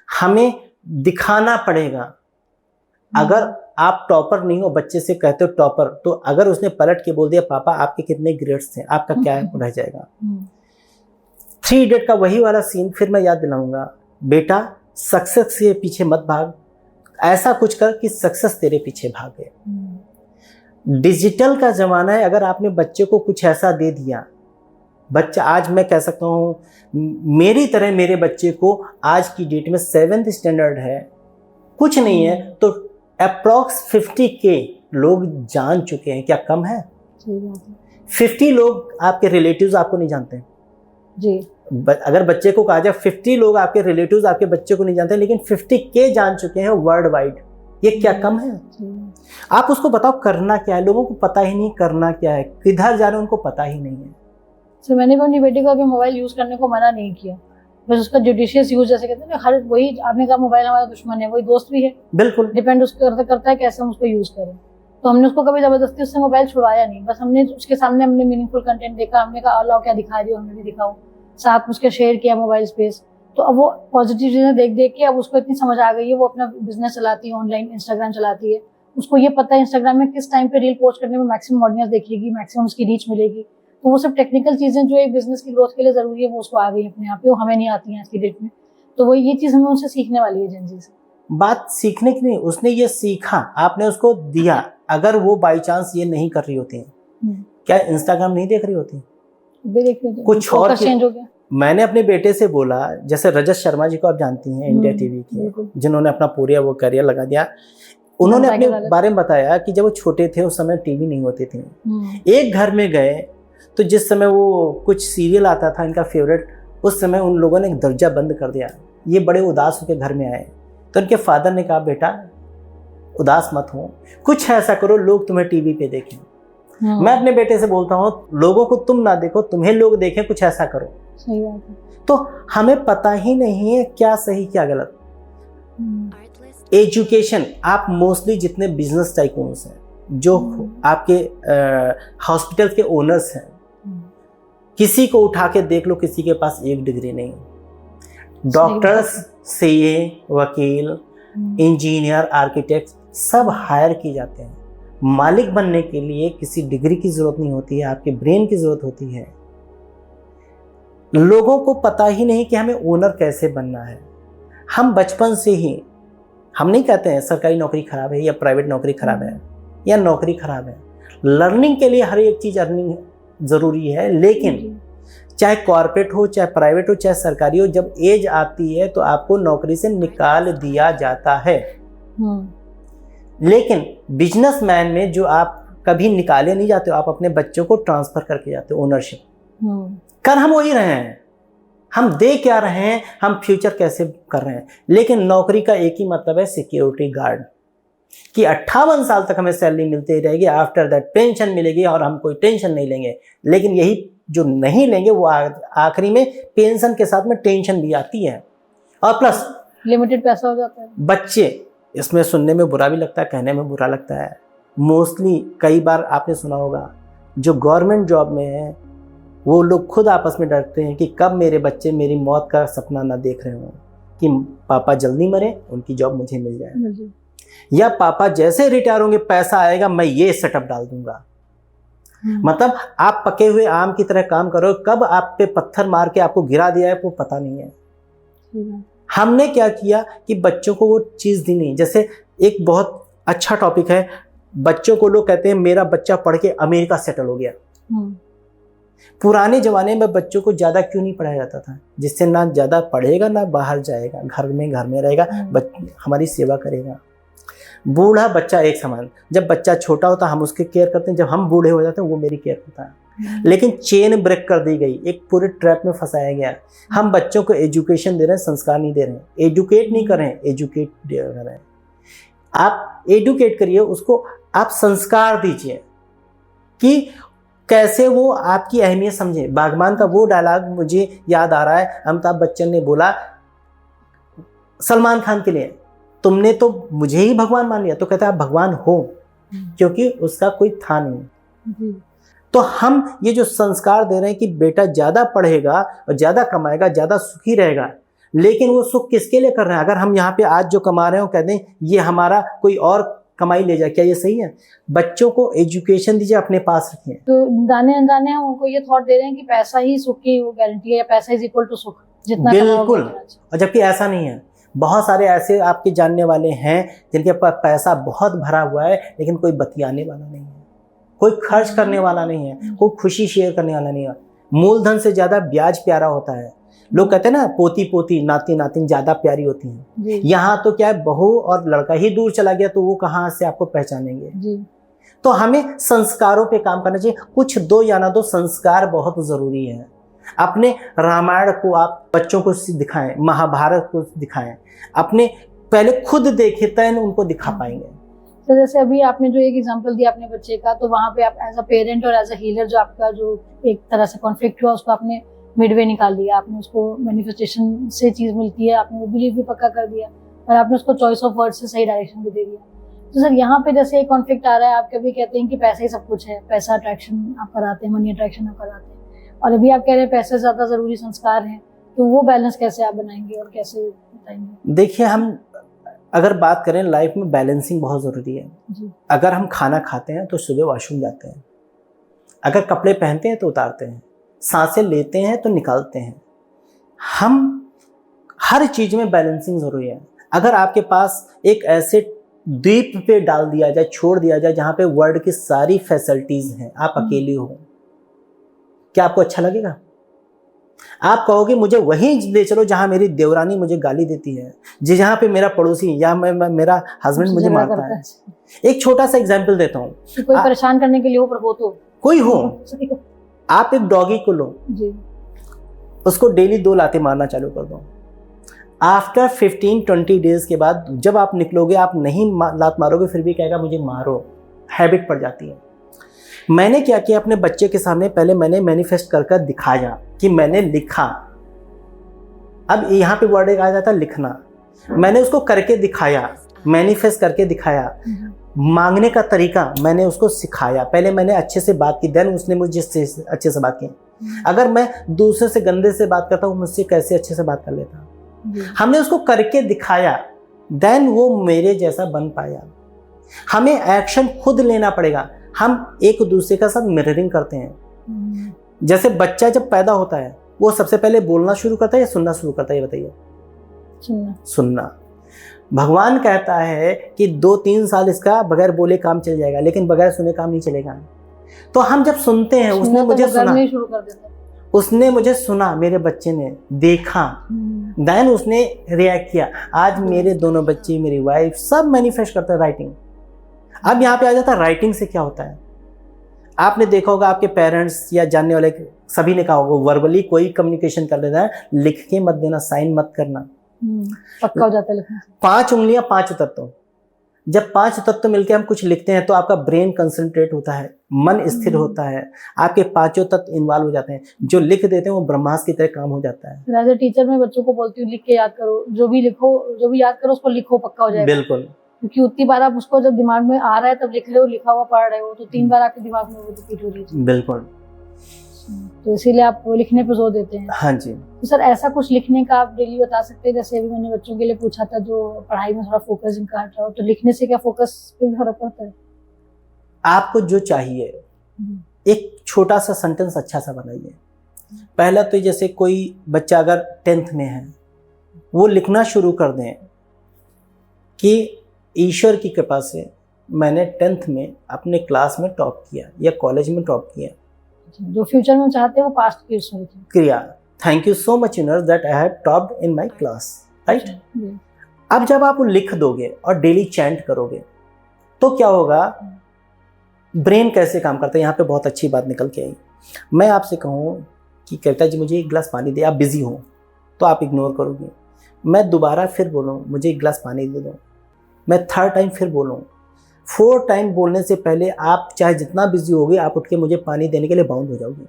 हमें दिखाना पड़ेगा। अगर आप टॉपर नहीं हो, बच्चे से कहते हो टॉपर, तो अगर उसने पलट के बोल दिया पापा आपके कितने ग्रेड्स थे, आपका क्या रह जाएगा? 3 इडियट का वही वाला सीन फिर मैं याद दिलाऊंगा, बेटा सक्सेस के पीछे मत भाग, ऐसा कुछ कर कि सक्सेस तेरे पीछे भागे। डिजिटल का जमाना है, अगर आपने बच्चे को कुछ ऐसा दे दिया, बच्चा, आज मैं कह सकता हूँ मेरी तरह मेरे बच्चे को आज की डेट में 7th स्टैंडर्ड है, कुछ नहीं है तो अप्रॉक्स 50K लोग जान चुके हैं। क्या कम है? 50 लोग आपके रिलेटिव्स आपको नहीं जानते
जी।
अगर बच्चे को कहा जाए 50 लोग आपके रिलेटिव्स आपके बच्चे को नहीं जानते, लेकिन 50K जान चुके हैं वर्ल्ड वाइड। ये क्या कम है? आप उसको बताओ करना क्या है, लोगों को पता ही नहीं करना क्या है, किधर जा रहे हैं उनको पता ही नहीं है।
सर मैंने भी अपनी बेटी को अभी मोबाइल यूज करने को मना नहीं किया, बस उसका जुडिशियस यूज, जैसे कहते हैं हर, वही आपने कहा मोबाइल हमारा दुश्मन है, वही दोस्त भी है, बिल्कुल डिपेंड उसको करता है कैसे हम उसको यूज करें। तो हमने उसको कभी जबरदस्ती उससे मोबाइल छुड़वाया नहीं, बस हमने उसके सामने हमने मीनिंगफुल कंटेंट देखा, हमने कहा अल्लाह क्या दिखा रही हो, हमें भी दिखाओ, साथ में उसके शेयर किया मोबाइल स्पेस। तो अब वो पॉजिटिव चीजें देख देख के अब उसको इतनी समझ आ गई है, वो अपना बिजनेस चलाती है, ऑनलाइन इंस्टाग्राम चलाती है, उसको ये पता है इंस्टाग्राम में किस टाइम पे रील पोस्ट करने में मैक्सिमम ऑडियंस देखेगी, मैक्सिमम उसकी रीच मिलेगी। तो वो सब टेक्निकल चीजें जो एक बिजनेस की ग्रोथ के लिए जरूरी है वो उसको आ गई अपने आप पे, वो हमें नहीं आती हैं आज की डेट में। तो वो ये चीज हमें उनसे सीखने वाली है जेनजी से।
बात सीखने की नहीं, उसने ये सीखा, आपने उसको दिया। अगर वो बाई चांस ये नहीं कर रही होती, क्या इंस्टाग्राम नहीं देख रही होती, कुछ और
चेंज हो गया।
मैंने अपने बेटे से बोला, जैसे रजत शर्मा जी को आप जानती हैं, इंडिया टीवी के, जिन्होंने अपना पूरा वो करियर लगा दिया, उन्होंने अपने बारे में बताया कि जब वो छोटे थे उस समय टीवी नहीं होती थी। एक घर में गए तो जिस समय वो कुछ सीरियल आता था इनका फेवरेट, उस समय उन लोगों ने दरवाजा बंद कर दिया। ये बड़े उदास होकर घर में आए तो उनके फादर ने कहा बेटा उदास मत हो, कुछ ऐसा करो लोग तुम्हें टीवी पे देखें। मैं अपने बेटे से बोलता हूँ लोगों को तुम ना देखो, तुम्हें लोग देखें, कुछ ऐसा करो।
सही बात है।
तो हमें पता ही नहीं है क्या सही क्या गलत। एजुकेशन, आप मोस्टली जितने बिजनेस टाइकून्स हैं, जो आपके हॉस्पिटल के ओनर्स हैं, किसी को उठा के देख लो, किसी के पास 1 डिग्री नहीं। डॉक्टर्स, सीए, वकील, इंजीनियर, आर्किटेक्ट सब हायर किए जाते हैं। मालिक बनने के लिए किसी डिग्री की जरूरत नहीं होती है, आपके ब्रेन की जरूरत होती है। लोगों को पता ही नहीं कि हमें ओनर कैसे बनना है। हम बचपन से ही, हम नहीं कहते हैं सरकारी नौकरी खराब है या प्राइवेट नौकरी खराब है या नौकरी खराब है। लर्निंग के लिए हर एक चीज अर्निंग जरूरी है, लेकिन चाहे कॉर्पोरेट हो, चाहे प्राइवेट हो, चाहे सरकारी हो, जब एज आती है तो आपको नौकरी से निकाल दिया जाता है। लेकिन बिजनेसमैन में जो आप कभी निकाले नहीं जाते हो, आप अपने बच्चों को ट्रांसफर करके जाते हो, ओनरशिप कर हम वही रहे हैं, हम दे क्या रहे हैं, हम फ्यूचर कैसे कर रहे हैं। लेकिन नौकरी का एक ही मतलब है, सिक्योरिटी गार्ड, कि 58 साल तक हमें सैलरी मिलती रहेगी, आफ्टर दैट पेंशन मिलेगी और हम कोई टेंशन नहीं लेंगे। लेकिन यही जो नहीं लेंगे वो आखिरी में पेंशन के साथ में टेंशन भी आती है, और प्लस
लिमिटेड पैसा हो जाता है।
बच्चे, इसमें सुनने में बुरा भी लगता है, कहने में बुरा लगता है, मोस्टली कई बार आपने सुना होगा जो गवर्नमेंट जॉब में है वो लोग खुद आपस में डरते हैं कि कब मेरे बच्चे मेरी मौत का सपना ना देख रहे हों, कि पापा जल्दी मरे, उनकी जॉब मुझे मिल जाए, या पापा जैसे रिटायर होंगे पैसा आएगा मैं ये सेटअप डाल दूंगा। मतलब आप पके हुए आम की तरह काम करो, कब आप पे पत्थर मार के आपको गिरा दिया है वो पता नहीं है। हमने क्या किया कि बच्चों को वो चीज़ दी नहीं। जैसे एक बहुत अच्छा टॉपिक है, बच्चों को लोग कहते हैं मेरा बच्चा पढ़ के अमेरिका सेटल हो गया। पुराने ज़माने में बच्चों को ज़्यादा क्यों नहीं पढ़ाया जाता था, जिससे ना ज़्यादा पढ़ेगा ना बाहर जाएगा, घर में रहेगा, हमारी सेवा करेगा। बूढ़ा बच्चा एक समान, जब बच्चा छोटा होता हम उसकी केयर करते हैं, जब हम बूढ़े हो जाते हैं वो मेरी केयर करता है। लेकिन चेन ब्रेक कर दी गई, एक पूरे ट्रैप में फंसाया गया। हम बच्चों को एजुकेशन दे रहे हैं, संस्कार नहीं दे रहे हैं। एजुकेट नहीं कर रहे हैं, एजुकेट दे रहे हैं। आप एजुकेट करिए उसको, आप संस्कार दीजिए कि कैसे वो आपकी अहमियत समझे। बागबान का वो डायलॉग मुझे याद आ रहा है, अमिताभ बच्चन ने बोला सलमान खान के लिए, तुमने तो मुझे ही भगवान मान लिया, तो कहता है आप भगवान हो, क्योंकि उसका कोई था नहीं। तो हम ये जो संस्कार दे रहे हैं कि बेटा ज़्यादा पढ़ेगा और ज़्यादा कमाएगा, ज़्यादा सुखी रहेगा, लेकिन वो सुख किसके लिए कर रहे हैं? अगर हम यहाँ पे आज जो कमा रहे हो कह दें ये हमारा कोई और कमाई ले जाए, क्या ये सही है? बच्चों को एजुकेशन दीजिए, अपने पास रखिए।
तो जाने अनजाने हम उनको ये थॉट दे रहे हैं कि पैसा ही सुख की वो गारंटी है, या पैसा इज इक्वल टू सुख, जितना
बिल्कुल। और जबकि ऐसा नहीं है। बहुत सारे ऐसे आपके जानने वाले हैं जिनके पास पैसा बहुत भरा हुआ है, लेकिन कोई बतियाने वाला नहीं है, कोई खर्च करने वाला नहीं है, कोई खुशी शेयर करने वाला नहीं है। मूलधन से ज्यादा ब्याज प्यारा होता है। लोग कहते हैं ना पोती पोती नाती नातिन ज्यादा प्यारी होती हैं। यहाँ तो क्या है, बहू और लड़का ही दूर चला गया तो वो कहाँ से आपको पहचानेंगे जी। तो हमें संस्कारों पे काम करना चाहिए। कुछ दो या ना दो, संस्कार बहुत जरूरी है। अपने रामायण को आप बच्चों को दिखाएं, महाभारत को दिखाएं, अपने पहले खुद देखे तब उनको दिखा पाएंगे।
तो जैसे अभी आपने जो एक एग्जांपल दिया अपने बच्चे का, तो वहाँ पे आप एज अ पेरेंट और एज अ हीलर जो आपका जो एक तरह से कॉन्फ्लिक्ट हुआ उसको आपने मिडवे निकाल दिया, आपने उसको मैनिफेस्टेशन से चीज़ मिलती है, आपने वो बिलीव भी पक्का कर दिया और आपने उसको चॉइस ऑफ वर्ड से सही डायरेक्शन भी दे दिया। तो सर यहाँ पे जैसे एक कॉन्फ्लिक्ट आ रहा है, आप कभी कहते हैं कि पैसा ही सब कुछ है, पैसा अट्रैक्शन आप कराते हैं, मनी अट्रैक्शन आप कराते हैं, और अभी आप कह रहे हैं पैसे ज़्यादा ज़रूरी संस्कार हैं, तो वो बैलेंस कैसे आप बनाएंगे और कैसे बताएंगे?
देखिए, हम अगर बात करें लाइफ में बैलेंसिंग बहुत ज़रूरी है जी। अगर हम खाना खाते हैं तो सुबह वॉशरूम जाते हैं, अगर कपड़े पहनते हैं तो उतारते हैं, सांसें लेते हैं तो निकालते हैं। हम हर चीज़ में बैलेंसिंग ज़रूरी है। अगर आपके पास एक ऐसे द्वीप पे डाल दिया जाए, छोड़ दिया जाए जहाँ पे वर्ल्ड की सारी फैसिलिटीज़ हैं, आप अकेले हो, क्या आपको अच्छा लगेगा? आप कहोगे मुझे वहीं ले चलो जहां मेरी देवरानी मुझे गाली देती है, जहां पे मेरा पड़ोसी या मेरा हस्बैंड मुझे मारता है। एक छोटा सा एग्जांपल देता हूँ,
कोई परेशान करने के लिए हो, पर हो तो
कोई हो, आप एक डॉगी को लो जी, उसको डेली 2 लाते मारना चालू कर दो। आफ्टर 15-20 डेज के बाद जब आप निकलोगे, आप नहीं लात मारोगे फिर भी कहेगा मुझे मारो, हैबिट पड़ जाती है। मैंने क्या किया अपने बच्चे के सामने, पहले मैंने मैनिफेस्ट कर दिखाया कि मैंने लिखा। अब यहाँ पे वर्ड आ जाता है लिखना। मैंने उसको करके दिखाया, मैनिफेस्ट करके दिखाया। मांगने का तरीका मैंने उसको सिखाया। पहले मैंने अच्छे से बात की, देन उसने मुझे अच्छे से बात की। अगर मैं दूसरे से गंदे से बात करता हूँ, मुझसे कैसे अच्छे से बात कर लेता। हमने उसको करके दिखाया, देन वो मेरे जैसा बन पाया। हमें एक्शन खुद लेना पड़ेगा। हम एक दूसरे का साथ मिररिंग करते हैं। जैसे बच्चा जब पैदा होता है वो सबसे पहले बोलना शुरू करता है या सुनना शुरू करता है, ये बताइए? सुनना। भगवान कहता है कि 2-3 साल इसका बगैर बोले काम चल जाएगा, लेकिन बगैर सुने काम नहीं चलेगा। तो हम जब सुनते हैं, उसने मुझे सुना, उसने मुझे सुना, मेरे बच्चे ने देखा, देन उसने रिएक्ट किया। आज मेरे दोनों बच्चे, मेरी वाइफ सब मैनिफेस्ट करते हैं राइटिंग। अब यहाँ पे आ जाता है राइटिंग से क्या होता है। आपने देखा होगा आपके पेरेंट्स या जानने वाले सभी ने कहा होगा वर्बली कोई कम्युनिकेशन कर लेता है, लिख के मत देना, साइन मत करना।
पक्का हो जाता है लिखने से।
5 उंगलियां 5 तत्व, जब 5 तत्व मिलकर हम कुछ लिखते हैं तो आपका ब्रेन कंसंट्रेट होता है, मन स्थिर होता है, आपके 5 तत्व इन्वॉल्व हो जाते हैं। जो लिख देते हैं वो ब्रह्मास्त्र की तरह काम हो जाता है।
एज ए टीचर मैं बच्चों को बोलती हूँ लिख के याद करो, जो भी लिखो, जो भी याद करो उसको लिखो, पक्का हो जाएगा।
बिल्कुल,
क्योंकि उतनी बार आप उसको जब दिमाग में आ रहा है तब लिख रहे हो, लिखा हुआ पढ़ रहे हो, तो 3 बार आपके दिमाग में वो रिपीट हो रही है।
बिल्कुल,
तो इसीलिए आप वो लिखने पे जोर देते हैं।
हाँ जी।
तो सर ऐसा कुछ लिखने का आप डेली बता सकते हैं? जैसे अभी मैंने बच्चों के लिए पूछा था जो पढ़ाई में थोड़ा फोकस इनका हट रहा हो, तो लिखने से क्या फोकस पे भी फर्क पड़ता है?
आपको जो चाहिए एक छोटा सा सेंटेंस अच्छा सा बनाइए। पहला तो जैसे कोई बच्चा अगर 10th में है, वो लिखना शुरू कर दें कि ईश्वर की कृपा से मैंने 10th में अपने क्लास में टॉप किया या कॉलेज में टॉप किया।
जो फ्यूचर में चाहते हैं वो पास्ट की सोच है।
क्रिया, thank you so much universe that I have topped in my class, right. अब जब आप वो लिख दोगे और डेली चैंट करोगे तो क्या होगा, ब्रेन कैसे काम करता है, यहाँ पे बहुत अच्छी बात निकल के आई। मैं आपसे कहूँ कि कविता जी मुझे 1 गिलास पानी दे, आप बिजी हो तो आप इग्नोर करोगे। मैं दोबारा फिर बोलूँ मुझे 1 गिलास पानी दे दो, मैं 3rd टाइम फिर बोलूँ, 4 टाइम बोलने से पहले आप चाहे जितना बिजी होगे आप उठ के मुझे पानी देने के लिए बाउंड हो जाओगे।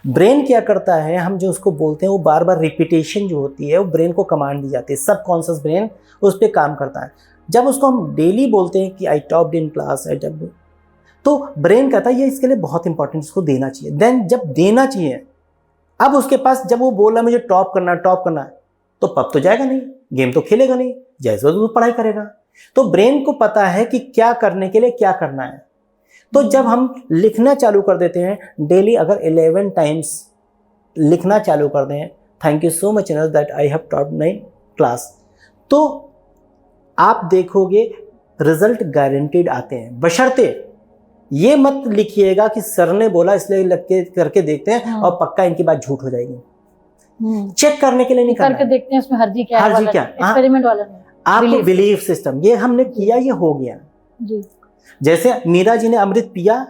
ब्रेन क्या करता है, हम जो उसको बोलते हैं वो बार बार रिपीटेशन जो होती है वो ब्रेन को कमांड दी जाती है, सबकॉन्शियस ब्रेन उस पर काम करता है। जब उसको हम डेली बोलते हैं कि I topped in class, I topped, तो ब्रेन कहता है ये इसके लिए बहुत इंपॉर्टेंट, इसको देना चाहिए। देन जब देना चाहिए, अब उसके पास जब वो बोल रहा है मुझे टॉप करना है, तो पब तो जाएगा नहीं, गेम तो खेलेगा नहीं, जैसे वो पढ़ाई करेगा। तो ब्रेन को पता है कि क्या करने के लिए क्या करना है। तो जब हम लिखना चालू कर देते हैं डेली, अगर 11 टाइम्स लिखना चालू कर दें, thank you so much that I have topped my class, तो आप देखोगे रिजल्ट गारंटीड आते हैं। बशर्ते ये मत लिखिएगा कि सर ने बोला इसलिए लग के करके देखते हैं और पक्का इनकी बात झूठ हो जाएगी। चेक करने के लिए नहीं करना,
करके देखते हैं उसमें हर्जी क्या है,
हर्जी क्या,
एक्सपेरिमेंट वाला नहीं।
आपको बिलीफ सिस्टम, ये हमने किया, ये हो गया
जी।
जैसे मीरा जी ने अमृत पिया,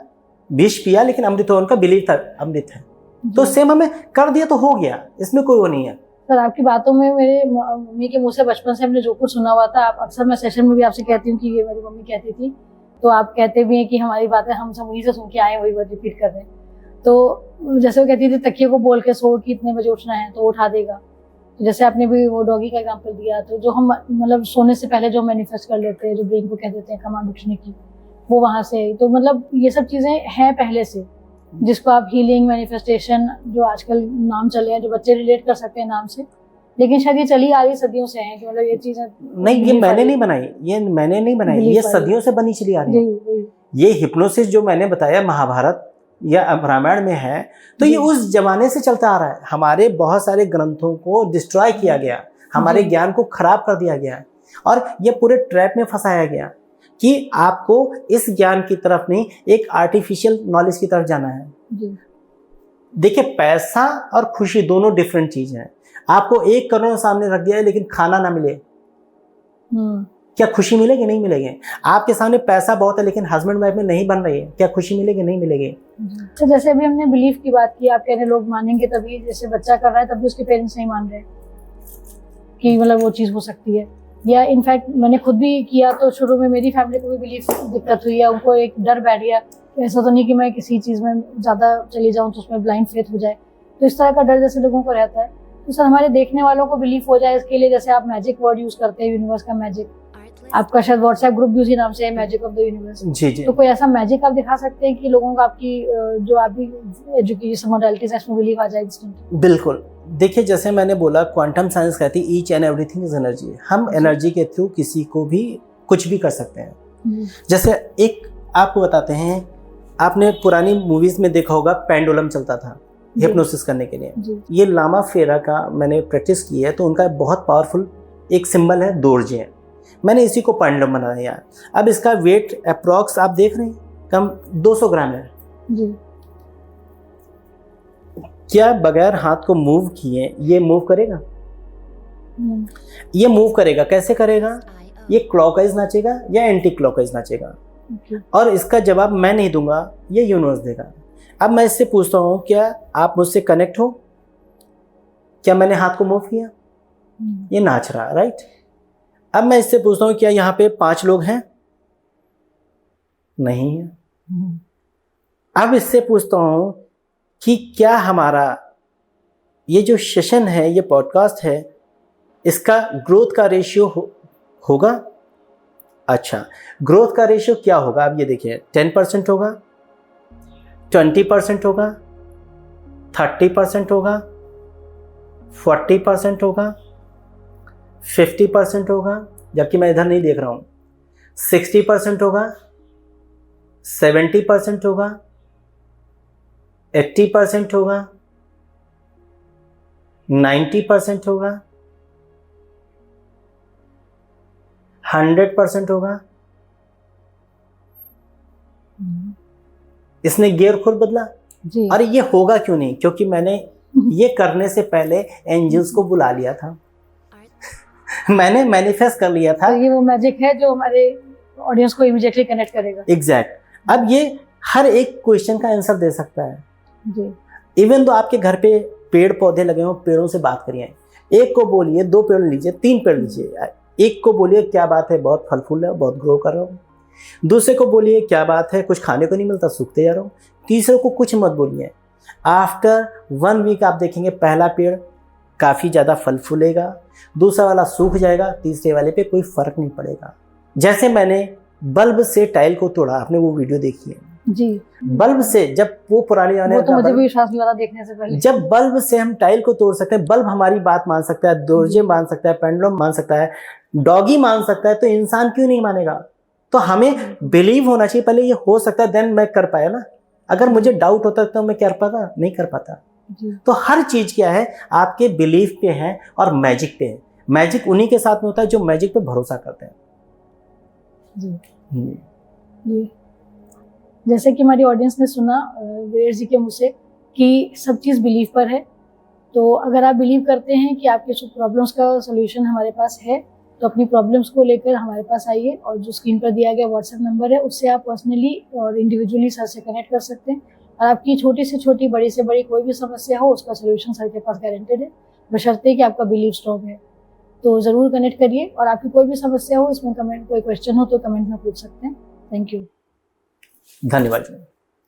विष पिया, लेकिन अमृत उनका बिलीफ था अमृत है, तो सेम हमें कर दिया तो हो गया, इसमें कोई वो नहीं है।
सर आपकी बातों में मेरे मम्मी के मुंह से बचपन से हमने जो कुछ सुना हुआ था, आप अक्सर मैं सेशन में भी आपसे कहती हूँ कि ये मेरी मम्मी कहती थी, तो आप कहते भी हैं कि हमारी बातें हम सब वहीं से सुन के आए, वही बात रिपीट कर रहे हैं। तो जैसे वो कहती थी तकिए को बोल के सो कि इतने बजे उठना है तो उठा देगा। तो जैसे आपने भी वो डॉगी का एग्जांपल दिया, तो जो हम मतलब सोने से पहले जो मैनिफेस्ट कर लेते हैं, जो ब्रेन को कह देते हैं कमांड उठने की, वो वहाँ से, तो मतलब ये सब चीज़ें हैं पहले से, जिसको आप हीलिंग, मैनिफेस्टेशन जो आजकल नाम चले हैं, जो बच्चे रिलेट कर सकते हैं नाम से, लेकिन शायद ये चली आ रही सदियों से है कि मतलब ये चीज़ें
नहीं, ये मैंने नहीं बनाई, ये सदियों से बनी चली आ रही है। ये हिप्नोसिस जो मैंने बताया महाभारत या रामायण में है, तो ये उस जमाने से चलता आ रहा है। हमारे बहुत सारे ग्रंथों को डिस्ट्रॉय किया गया, हमारे ज्ञान को खराब कर दिया गया, और ये पूरे ट्रैप में फंसाया गया कि आपको इस ज्ञान की तरफ नहीं, एक आर्टिफिशियल नॉलेज की तरफ जाना है। देखिए, पैसा और खुशी दोनों डिफरेंट चीज हैं। आपको 1 करोड़ सामने रख दिया है लेकिन खाना ना मिले, क्या खुशी मिलेगी? नहीं मिलेगी। आपके सामने पैसा बहुत है लेकिन हस्बैंड वाइफ में नहीं बन रही है, क्या खुशी मिलेगी? नहीं मिलेगी।
तो जैसे अभी हमने बिलीफ की बात की, आप कह रहे लोग मानेंगे तभी, जैसे बच्चा कर रहा है तभी उसके पेरेंट्स नहीं मान रहे कि मतलब वो चीज़ हो सकती है, या इनफैक्ट मैंने खुद भी किया तो शुरू में मेरी फैमिली को भी बिलीफ दिक्कत हुई है, उनको एक डर बैठ गया, ऐसा तो नहीं कि मैं किसी चीज़ में ज़्यादा चली जाऊँ तो उसमें ब्लाइंड फेथ हो जाए, तो इस तरह का डर जैसे लोगों को रहता है। तो सर हमारे देखने वालों को बिलीफ हो जाए इसके लिए, जैसे आप मैजिक वर्ड यूज़ करते हैं, यूनिवर्स का मैजिक, आपका शायद व्हाट्सएप ग्रुप भी उसी नाम से है, मैजिक ऑफ द यूनिवर्स।
जी जी।
तो कोई ऐसा मैजिक आप दिखा सकते हैं कि लोगों को आपकी जो आपकी एजुकेशन मॉडलिटीज है उसमें बिलीव आ जाए इंस्टेंट?
बिल्कुल। देखिए, जैसे मैंने बोला, क्वांटम साइंस कहती है each and everything is energy. हम एनर्जी के थ्रू किसी को भी कुछ भी कर सकते हैं। जैसे एक आपको बताते हैं, आपने पुरानी मूवीज में देखा होगा पेंडुलम चलता था हिप्नोसिस करने के लिए। ये लामा फेरा का मैंने प्रैक्टिस की है, तो उनका बहुत पावरफुल एक सिंबल है दोर्जे। मैंने इसी को पेंडुलम बनाया। अब इसका वेट अप्रॉक्स आप देख रहे हैं, कम 200 ग्राम है
जी।
क्या बगैर हाथ को मूव किए ये मूव करेगा? ये मूव करेगा। कैसे करेगा? ये क्लॉकवाइज नाचेगा या एंटी क्लॉकवाइज नाचेगा?
Okay.
और इसका जवाब मैं नहीं दूंगा, ये यूनिवर्स देगा। अब मैं इससे पूछता हूँ, क्या आप मुझसे कनेक्ट हो? क्या मैंने हाथ को मूव किया? ये नाच रहा, राइट? अब मैं इससे पूछता हूँ, क्या यहाँ पे 5 लोग हैं? नहीं है। अब इससे पूछता हूँ कि क्या हमारा ये जो सेशन है, ये पॉडकास्ट है, इसका ग्रोथ का रेशियो होगा? अच्छा, ग्रोथ का रेशियो क्या होगा? अब ये देखिए, 10% होगा, 20% होगा, 30% होगा, 40% होगा, 50% होगा, जबकि मैं इधर नहीं देख रहा हूं, 60% होगा, 70% होगा, 80% होगा, 90% होगा, 100% होगा। इसने गियर खुद बदला
जी।
अरे ये होगा क्यों नहीं? क्योंकि मैंने ये करने से पहले एंजल्स को बुला लिया था। मैंने मैनिफेस्ट कर लिया था।
तो ये वो मैजिक है जो हमारे ऑडियंस को इमीडिएटली कनेक्ट करेगा।
एग्जैक्ट। अब ये हर एक क्वेश्चन का आंसर दे सकता है
जी।
इवन तो आपके घर पे पेड़ पौधे लगे हो, पेड़ों से बात करिए। एक को बोलिए 2 पेड़ लीजिए, 3 पेड़ लीजिए। एक को बोलिए क्या बात है, बहुत फल फूल है, बहुत ग्रो कर रहा हूँ। दूसरे को बोलिए क्या बात है, कुछ खाने को नहीं मिलता, सूखते जा रहा हूँ। तीसरे को कुछ मत बोलिए। आफ्टर 1 वीक आप देखेंगे पहला पेड़ काफ़ी ज़्यादा फल फूलेगा, दूसरा वाला सूख जाएगा, तीसरे वाले पे कोई फर्क नहीं पड़ेगा। जैसे मैंने बल्ब से टाइल को तोड़ा, आपने वो वीडियो देखी है
जी।
बल्ब से, जब वो पुराने
वो तो मुझे भी विश्वास नहीं होता देखने से पहले।
जब बल्ब से हम टाइल को तोड़ सकते हैं, बल्ब हमारी बात मान सकता है, दोरजे मान सकता है, पेंडुलम मान सकता है, डॉगी मान सकता है, तो इंसान क्यों नहीं मानेगा? तो हमें बिलीव होना चाहिए पहले, ये हो सकता है, देन मैं कर पाया ना। अगर मुझे डाउट होता तो मैं कर पाता? नहीं कर पाता। तो हर चीज क्या है, आपके बिलीफ पे है और मैजिक पे है। मैजिक उन्हीं के साथ में होता है जो मैजिक पे भरोसा करते हैं।
जी। जैसे कि हमारी ऑडियंस ने सुना वीरेश जी के मुँह से कि सब चीज़ बिलीव पर है, तो अगर आप बिलीव करते हैं कि आपके जो प्रॉब्लम्स का सोल्यूशन हमारे पास है, तो अपनी प्रॉब्लम्स को लेकर हमारे पास आइए, और जो स्क्रीन पर दिया गया व्हाट्सएप नंबर है उससे आप पर्सनली और इंडिविजुअली सर से कनेक्ट कर सकते हैं। और आपकी छोटी से छोटी, बड़ी से बड़ी कोई भी समस्या हो, उसका सोल्यूशन सर के पास गारंटेड है, बशर्ते कि आपका बिलीव स्ट्रॉन्ग है। तो ज़रूर कनेक्ट करिए, और आपकी कोई भी समस्या हो, इसमें कमेंट, कोई क्वेश्चन हो तो कमेंट में पूछ सकते हैं। Thank you.
धन्यवाद।